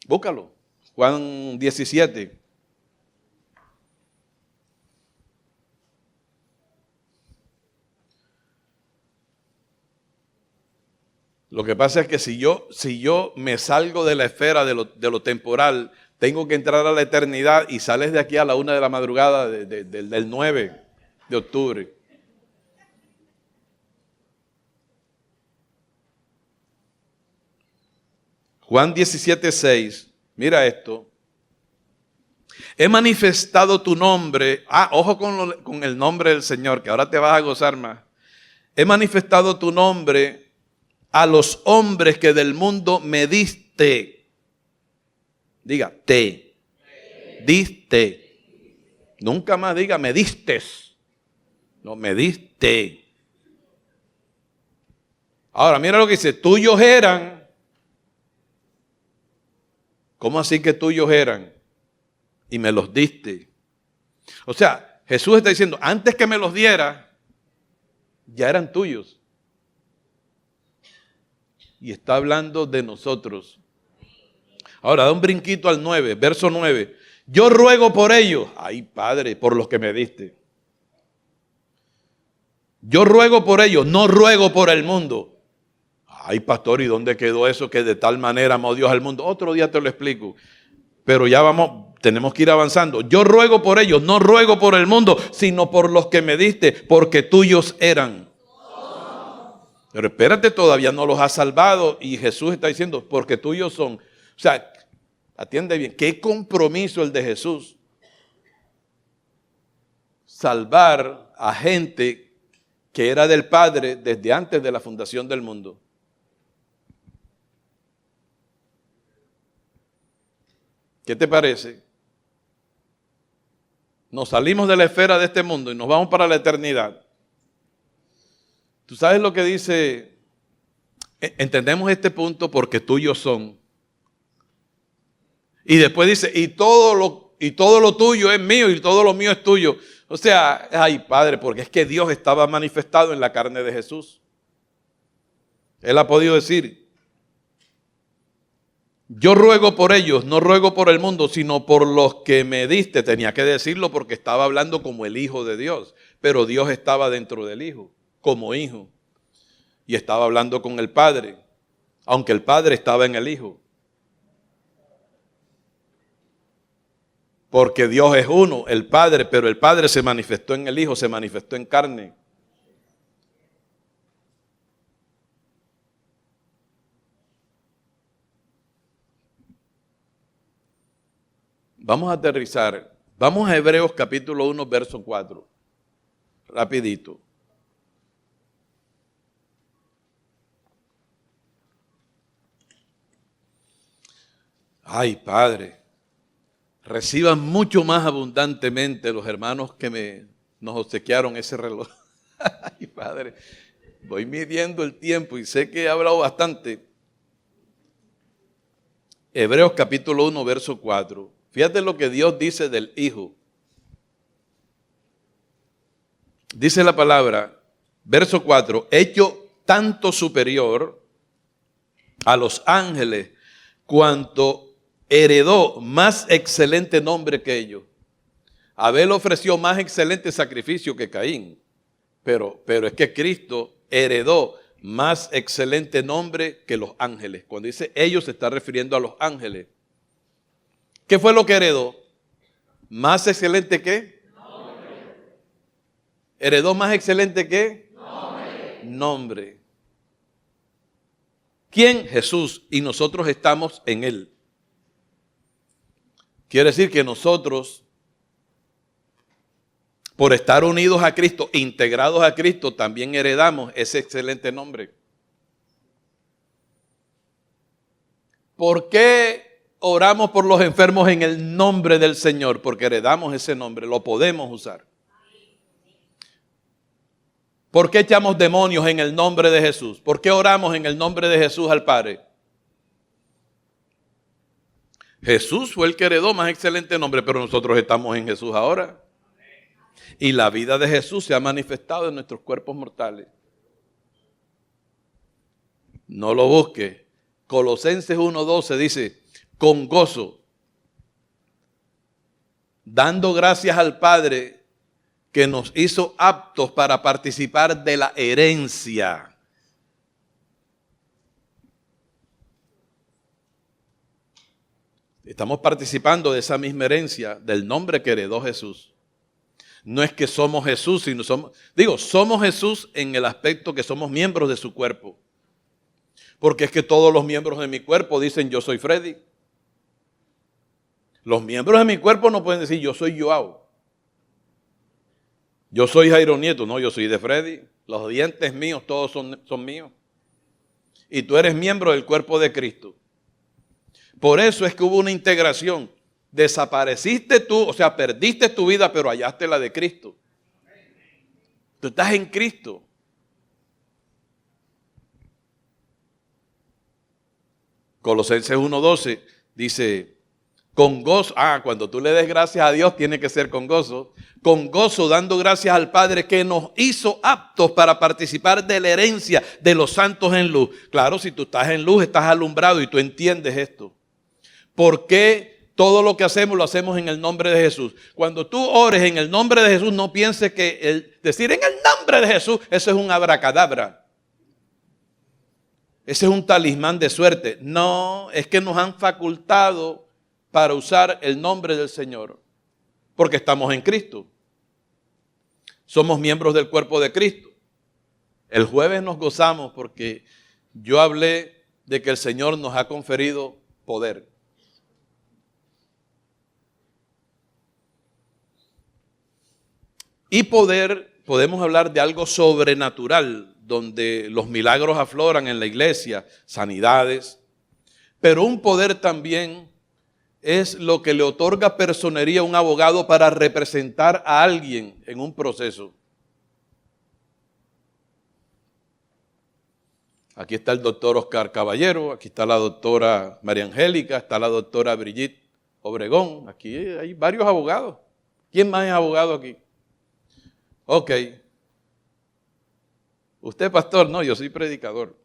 Búscalo. Juan 17. Lo que pasa es que si yo me salgo de la esfera de lo temporal, tengo que entrar a la eternidad y sales de aquí a la 1 de la madrugada del 9 de octubre. Juan 17:6, mira esto. He manifestado tu nombre. Ojo con el nombre del Señor, que ahora te vas a gozar más. He manifestado tu nombre a los hombres que del mundo me diste. Diga, diste. Nunca más diga, me distes. No, me diste. Ahora, mira lo que dice, tuyos eran. ¿Cómo así que tuyos eran? Y me los diste. O sea, Jesús está diciendo, antes que me los diera, ya eran tuyos. Y está hablando de nosotros. Ahora, da un brinquito al 9, verso 9. Yo ruego por ellos. Ay, Padre, por los que me diste. Yo ruego por ellos, no ruego por el mundo. Ay, pastor, ¿y dónde quedó eso que de tal manera amó Dios al mundo? Otro día te lo explico. Pero ya tenemos que ir avanzando. Yo ruego por ellos, no ruego por el mundo, sino por los que me diste, porque tuyos eran. Pero espérate, todavía no los has salvado y Jesús está diciendo, porque tuyos son. O sea, atiende bien, qué compromiso el de Jesús. Salvar a gente que era del Padre desde antes de la fundación del mundo. ¿Qué te parece? Nos salimos de la esfera de este mundo y nos vamos para la eternidad. ¿Tú sabes lo que dice? Entendemos este punto porque tuyos son. Y después dice, y todo lo tuyo es mío y todo lo mío es tuyo. O sea, ay Padre, porque es que Dios estaba manifestado en la carne de Jesús. Él ha podido decir, yo ruego por ellos, no ruego por el mundo, sino por los que me diste. Tenía que decirlo porque estaba hablando como el Hijo de Dios, pero Dios estaba dentro del Hijo, como Hijo. Y estaba hablando con el Padre, aunque el Padre estaba en el Hijo. Porque Dios es uno, el Padre, pero el Padre se manifestó en el Hijo, se manifestó en carne. Vamos a aterrizar. Vamos a Hebreos capítulo 1, verso 4. Rapidito. Ay, Padre. Reciban mucho más abundantemente los hermanos que nos obsequiaron ese reloj. Ay, Padre, voy midiendo el tiempo y sé que he hablado bastante. Hebreos capítulo 1, verso 4. Fíjate lo que Dios dice del Hijo. Dice la palabra, verso 4, hecho tanto superior a los ángeles cuanto heredó más excelente nombre que ellos. Abel ofreció más excelente sacrificio que Caín, pero es que Cristo heredó más excelente nombre que los ángeles. Cuando dice ellos se está refiriendo a los ángeles. ¿Qué fue lo que heredó? ¿Más excelente qué? Nombre. ¿Heredó más excelente qué? Nombre. ¿Quién? Jesús. Y nosotros estamos en Él. Quiere decir que nosotros, por estar unidos a Cristo, integrados a Cristo, también heredamos ese excelente nombre. ¿Por qué oramos por los enfermos en el nombre del Señor? Porque heredamos ese nombre, lo podemos usar. ¿Por qué echamos demonios en el nombre de Jesús? ¿Por qué oramos en el nombre de Jesús al Padre? Jesús fue el que heredó más excelente nombre, pero nosotros estamos en Jesús ahora. Y la vida de Jesús se ha manifestado en nuestros cuerpos mortales. No lo busque. Colosenses 1:12 dice, con gozo, dando gracias al Padre que nos hizo aptos para participar de la herencia. Estamos participando de esa misma herencia del nombre que heredó Jesús. No es que somos Jesús, sino somos Jesús en el aspecto que somos miembros de su cuerpo. Porque es que todos los miembros de mi cuerpo dicen yo soy Freddy. Los miembros de mi cuerpo no pueden decir yo soy Joao. Yo soy Jairo Nieto, no, yo soy de Freddy. Los dientes míos todos son míos. Y tú eres miembro del cuerpo de Cristo. Por eso es que hubo una integración. Desapareciste tú, o sea, perdiste tu vida, pero hallaste la de Cristo. Tú estás en Cristo. Colosenses 1:12 dice, con gozo, cuando tú le des gracias a Dios tiene que ser con gozo dando gracias al Padre que nos hizo aptos para participar de la herencia de los santos en luz. Claro, si tú estás en luz, estás alumbrado y tú entiendes esto. ¿Por qué todo lo que hacemos lo hacemos en el nombre de Jesús? Cuando tú ores en el nombre de Jesús, no pienses que decir en el nombre de Jesús, eso es un abracadabra. Ese es un talismán de suerte. No, es que nos han facultado para usar el nombre del Señor. Porque estamos en Cristo. Somos miembros del cuerpo de Cristo. El jueves nos gozamos porque yo hablé de que el Señor nos ha conferido poder. Y poder, podemos hablar de algo sobrenatural, donde los milagros afloran en la iglesia, sanidades. Pero un poder también es lo que le otorga personería a un abogado para representar a alguien en un proceso. Aquí está el doctor Oscar Caballero, aquí está la doctora María Angélica, está la doctora Brigitte Obregón. Aquí hay varios abogados. ¿Quién más es abogado aquí? Ok. ¿Usted pastor? No, yo soy predicador.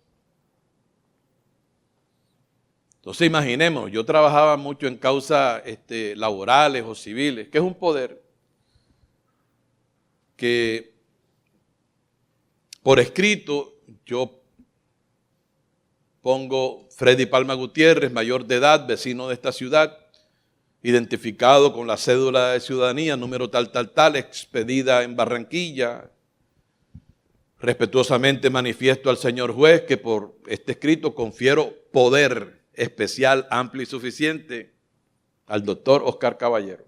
Entonces imaginemos, yo trabajaba mucho en causas laborales o civiles, que es un poder que por escrito yo pongo Freddy Palma Gutiérrez, mayor de edad, vecino de esta ciudad, identificado con la cédula de ciudadanía, número tal, expedida en Barranquilla. Respetuosamente manifiesto al señor juez que por este escrito confiero poder especial, amplio y suficiente al doctor Oscar Caballero.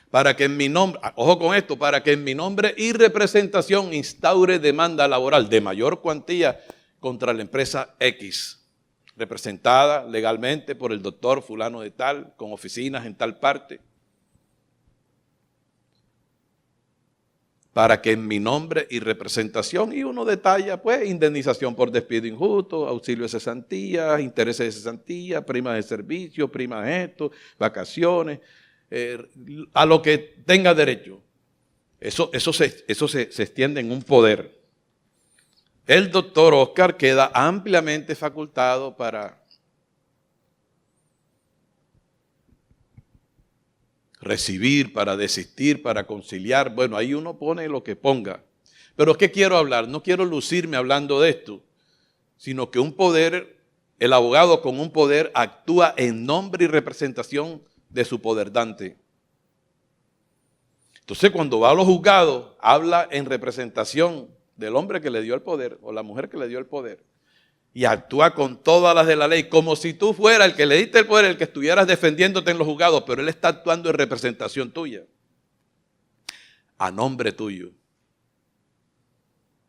Para que en mi nombre, ojo con esto, para que en mi nombre y representación instaure demanda laboral de mayor cuantía contra la empresa X, representada legalmente por el doctor fulano de tal, con oficinas en tal parte, para que en mi nombre y representación, y uno detalla, pues, indemnización por despido injusto, auxilio de cesantía, intereses de cesantía, prima de servicio, prima de esto, vacaciones, a lo que tenga derecho. Eso se extiende en un poder. El doctor Oscar queda ampliamente facultado para recibir, para desistir, para conciliar. Bueno, ahí uno pone lo que ponga. Pero ¿qué quiero hablar? No quiero lucirme hablando de esto, sino que un poder, el abogado con un poder actúa en nombre y representación de su poder dante. Entonces, cuando va a los juzgados, habla en representación del hombre que le dio el poder o la mujer que le dio el poder. Y actúa con todas las de la ley, como si tú fueras el que le diste el poder, el que estuvieras defendiéndote en los juzgados, pero él está actuando en representación tuya, a nombre tuyo.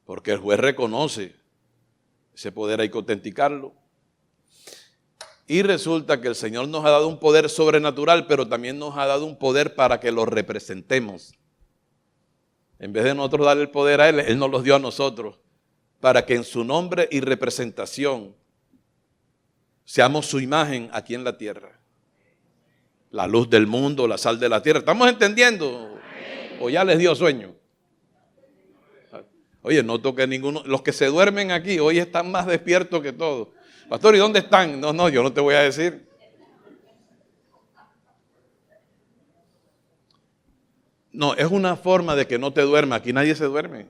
Porque el juez reconoce ese poder, hay que autenticarlo. Y resulta que el Señor nos ha dado un poder sobrenatural, pero también nos ha dado un poder para que lo representemos. En vez de nosotros darle el poder a Él, Él nos los dio a nosotros, para que en su nombre y representación seamos su imagen aquí en la tierra. La luz del mundo, la sal de la tierra. ¿Estamos entendiendo? ¿O ya les dio sueño? Oye, noto que ninguno, los que se duermen aquí hoy están más despiertos que todos. Pastor, ¿y dónde están? No, yo no te voy a decir. No, es una forma de que no te duermas. Aquí nadie se duerme.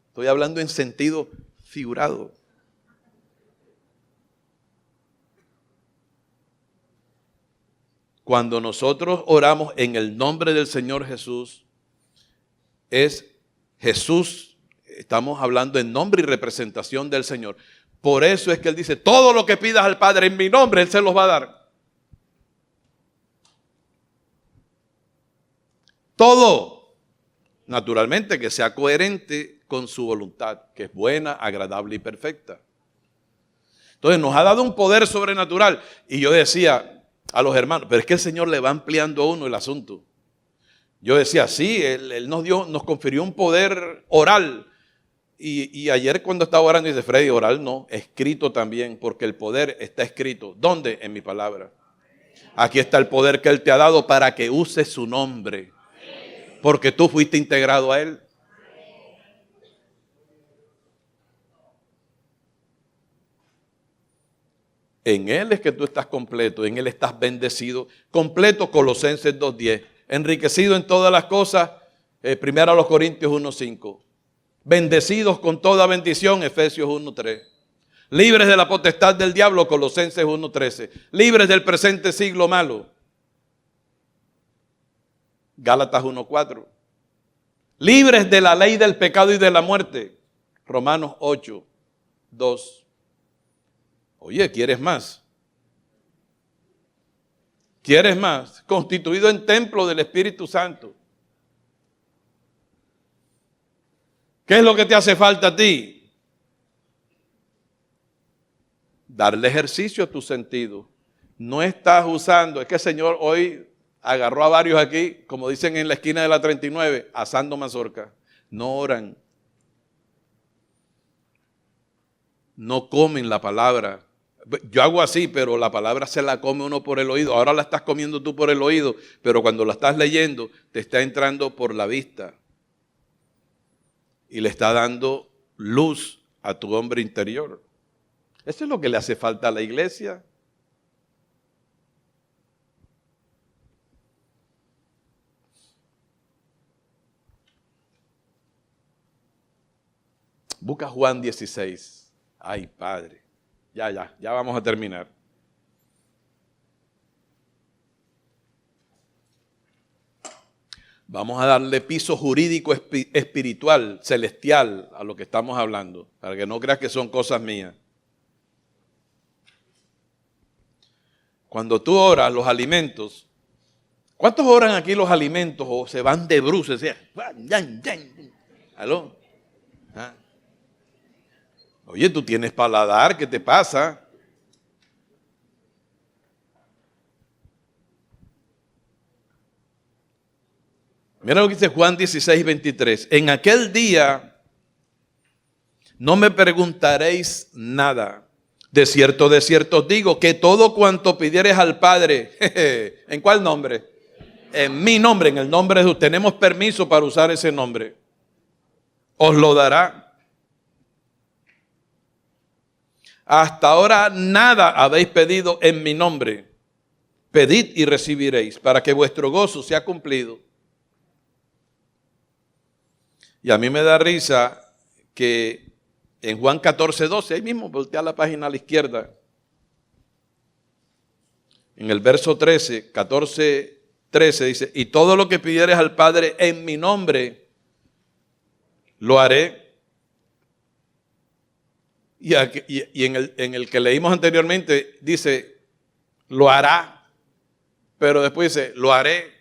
Estoy hablando en sentido figurado. Cuando nosotros oramos en el nombre del Señor Jesús, es Jesús, estamos hablando en nombre y representación del Señor. Por eso es que Él dice, todo lo que pidas al Padre en mi nombre, Él se los va a dar. Todo. Naturalmente que sea coherente con su voluntad, que es buena, agradable y perfecta. Entonces nos ha dado un poder sobrenatural. Y yo decía a los hermanos, pero es que el Señor le va ampliando a uno el asunto. Yo decía, sí, Él nos confirió un poder oral. Y ayer cuando estaba orando dice, Freddy, oral no, escrito también, porque el poder está escrito. ¿Dónde? En mi palabra. Aquí está el poder que Él te ha dado para que uses su nombre, porque tú fuiste integrado a Él. En Él es que tú estás completo, en Él estás bendecido, completo, Colosenses 2:10, enriquecido en todas las cosas, 1 Corintios 1:5. Bendecidos con toda bendición, Efesios 1:3. Libres de la potestad del diablo, Colosenses 1:13. Libres del presente siglo malo, Gálatas 1:4. Libres de la ley del pecado y de la muerte, Romanos 8:2. Oye, ¿quieres más? ¿Quieres más? Constituido en templo del Espíritu Santo. ¿Qué es lo que te hace falta a ti? Darle ejercicio a tu sentido. No estás usando, es que el Señor hoy agarró a varios aquí, como dicen en la esquina de la 39, asando mazorca. No oran. No comen la palabra. Yo hago así, pero la palabra se la come uno por el oído. Ahora la estás comiendo tú por el oído, pero cuando la estás leyendo, te está entrando por la vista. Y le está dando luz a tu hombre interior. Eso es lo que le hace falta a la iglesia. Busca Juan 16. Ay, Padre. Ya vamos a terminar. Vamos a darle piso jurídico espiritual, celestial a lo que estamos hablando, para que no creas que son cosas mías. Cuando tú oras los alimentos, ¿cuántos oran aquí los alimentos o se van de bruces? ¿Aló? ¿Ah? Oye, tú tienes paladar, ¿qué te pasa? Mira lo que dice Juan 16:23. En aquel día no me preguntaréis nada. De cierto os digo que todo cuanto pidieres al Padre, ¿en cuál nombre? En mi nombre, en el nombre de Jesús. Tenemos permiso para usar ese nombre. Os lo dará. Hasta ahora nada habéis pedido en mi nombre. Pedid y recibiréis, para que vuestro gozo sea cumplido. Y a mí me da risa que en Juan 14:12, ahí mismo, voltea la página a la izquierda, en el verso 13, 14:13 dice, y todo lo que pidieres al Padre en mi nombre, lo haré. Y en el que leímos anteriormente dice, lo hará, pero después dice, lo haré.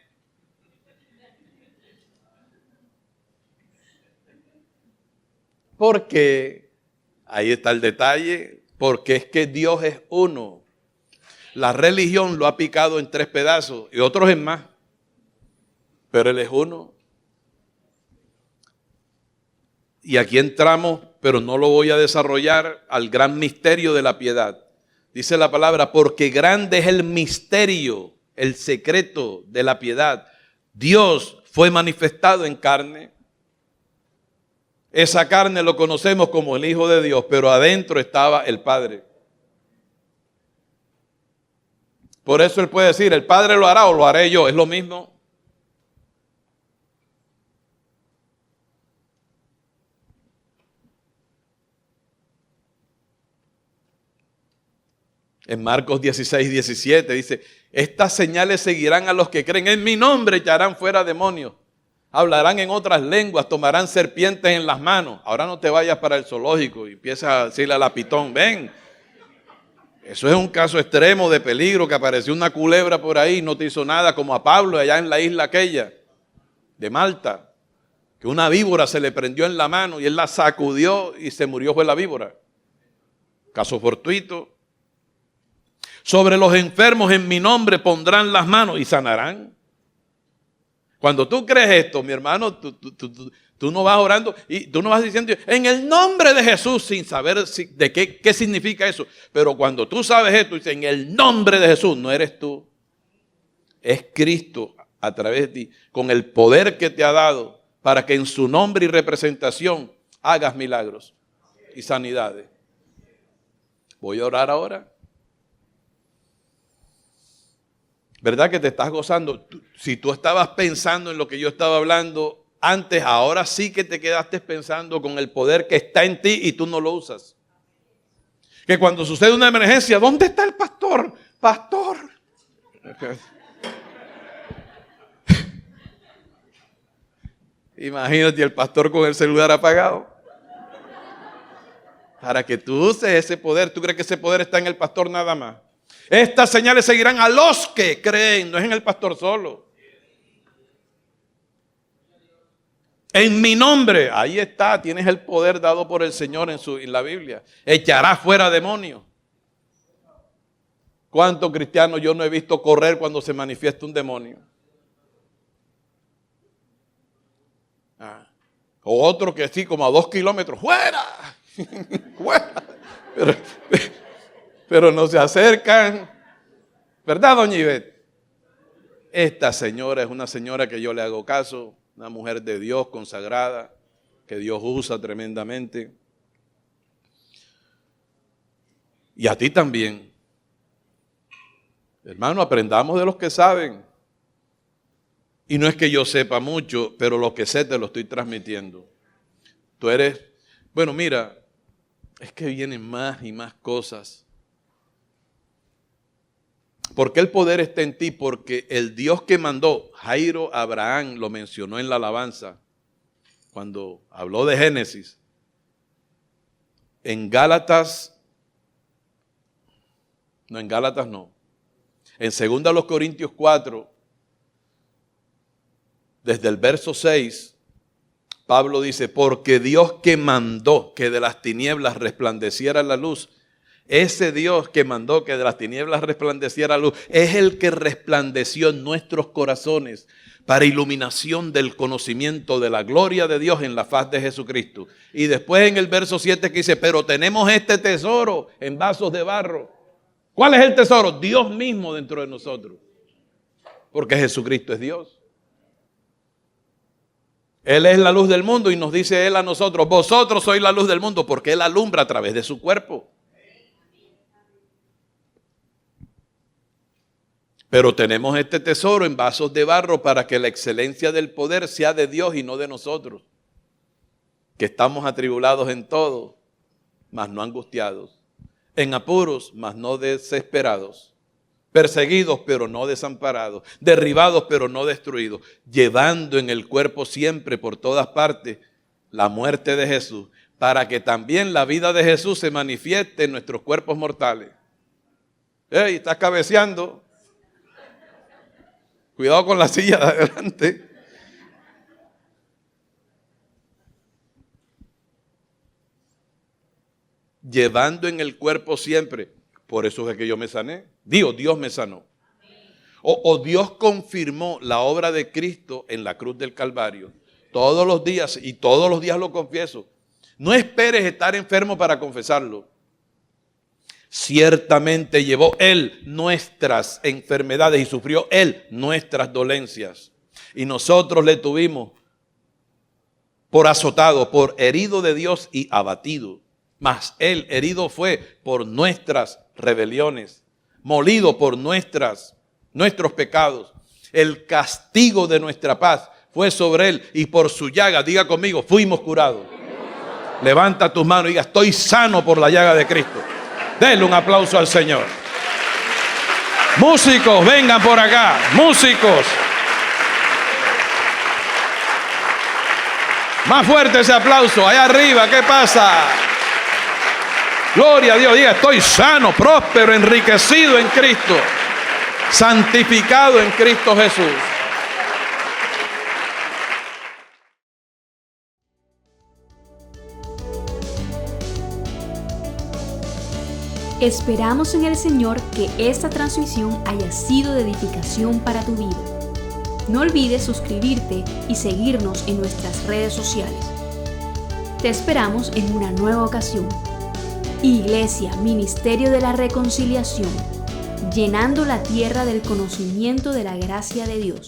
Porque, ahí está el detalle, porque es que Dios es uno. La religión lo ha picado en 3 pedazos y otros en más, pero Él es uno. Y aquí entramos, pero no lo voy a desarrollar, al gran misterio de la piedad. Dice la palabra, porque grande es el misterio, el secreto de la piedad. Dios fue manifestado en carne. Esa carne lo conocemos como el Hijo de Dios, pero adentro estaba el Padre. Por eso Él puede decir, el Padre lo hará o lo haré yo, es lo mismo. En Marcos 16:17 dice, estas señales seguirán a los que creen, en mi nombre echarán fuera demonios, hablarán en otras lenguas, tomarán serpientes en las manos. Ahora no te vayas para el zoológico y empiezas a decirle a la pitón, ven. Eso es un caso extremo de peligro, que apareció una culebra por ahí y no te hizo nada, como a Pablo allá en la isla aquella de Malta, que una víbora se le prendió en la mano y él la sacudió y se murió fue la víbora. Caso fortuito. Sobre los enfermos en mi nombre pondrán las manos y sanarán. Cuando tú crees esto, mi hermano, tú no vas orando y tú no vas diciendo en el nombre de Jesús sin saber de qué significa eso. Pero cuando tú sabes esto, dices en el nombre de Jesús, no eres tú. Es Cristo a través de ti, con el poder que te ha dado para que en su nombre y representación hagas milagros y sanidades. Voy a orar ahora. ¿Verdad que te estás gozando? Si tú estabas pensando en lo que yo estaba hablando antes, ahora sí que te quedaste pensando con el poder que está en ti y tú no lo usas. Que cuando sucede una emergencia, ¿dónde está el pastor? Pastor. Imagínate el pastor con el celular apagado. Para que tú uses ese poder, ¿tú crees que ese poder está en el pastor nada más? Estas señales seguirán a los que creen, no es en el pastor solo. En mi nombre, ahí está, tienes el poder dado por el Señor en la Biblia. Echará fuera demonios. ¿Cuántos cristianos yo no he visto correr cuando se manifiesta un demonio? O otro que sí, como a 2 kilómetros, ¡fuera! ¡Fuera! Pero no se acercan. ¿Verdad, doña Ivette? Esta señora es una señora que yo le hago caso, una mujer de Dios consagrada, que Dios usa tremendamente. Y a ti también. Hermano, aprendamos de los que saben. Y no es que yo sepa mucho, pero lo que sé te lo estoy transmitiendo. Tú eres, bueno, mira, es que vienen más y más cosas. ¿Por qué el poder está en ti? Porque el Dios que mandó, Jairo Abraham lo mencionó en la alabanza, cuando habló de Génesis. En Gálatas no. En 2 Corintios 4, desde el verso 6, Pablo dice, porque Dios que mandó que de las tinieblas resplandeciera la luz, ese Dios que mandó que de las tinieblas resplandeciera la luz, es el que resplandeció en nuestros corazones para iluminación del conocimiento de la gloria de Dios en la faz de Jesucristo. Y después en el verso 7 que dice, pero tenemos este tesoro en vasos de barro. ¿Cuál es el tesoro? Dios mismo dentro de nosotros. Porque Jesucristo es Dios. Él es la luz del mundo y nos dice Él a nosotros, vosotros sois la luz del mundo, porque Él alumbra a través de su cuerpo. Pero tenemos este tesoro en vasos de barro para que la excelencia del poder sea de Dios y no de nosotros, que estamos atribulados en todo, mas no angustiados, en apuros, mas no desesperados, perseguidos, pero no desamparados, derribados, pero no destruidos, llevando en el cuerpo siempre por todas partes la muerte de Jesús, para que también la vida de Jesús se manifieste en nuestros cuerpos mortales. ¡Ey, estás cabeceando! Cuidado con la silla de adelante. Llevando en el cuerpo siempre. Por eso es que yo me sané. Dios me sanó. O Dios confirmó la obra de Cristo en la cruz del Calvario. Todos los días, y todos los días lo confieso. No esperes estar enfermo para confesarlo. Ciertamente llevó Él nuestras enfermedades y sufrió Él nuestras dolencias. Y nosotros le tuvimos por azotado, por herido de Dios y abatido. Mas Él herido fue por nuestras rebeliones, molido por nuestros pecados. El castigo de nuestra paz fue sobre Él y por su llaga, diga conmigo, fuimos curados. Levanta tus manos y diga, estoy sano por la llaga de Cristo. Denle un aplauso al Señor. Músicos, vengan por acá. Músicos. Más fuerte ese aplauso. Allá arriba, ¿qué pasa? Gloria a Dios. Diga, estoy sano, próspero, enriquecido en Cristo. Santificado en Cristo Jesús. Esperamos en el Señor que esta transmisión haya sido de edificación para tu vida. No olvides suscribirte y seguirnos en nuestras redes sociales. Te esperamos en una nueva ocasión. Iglesia, Ministerio de la Reconciliación, llenando la tierra del conocimiento de la gracia de Dios.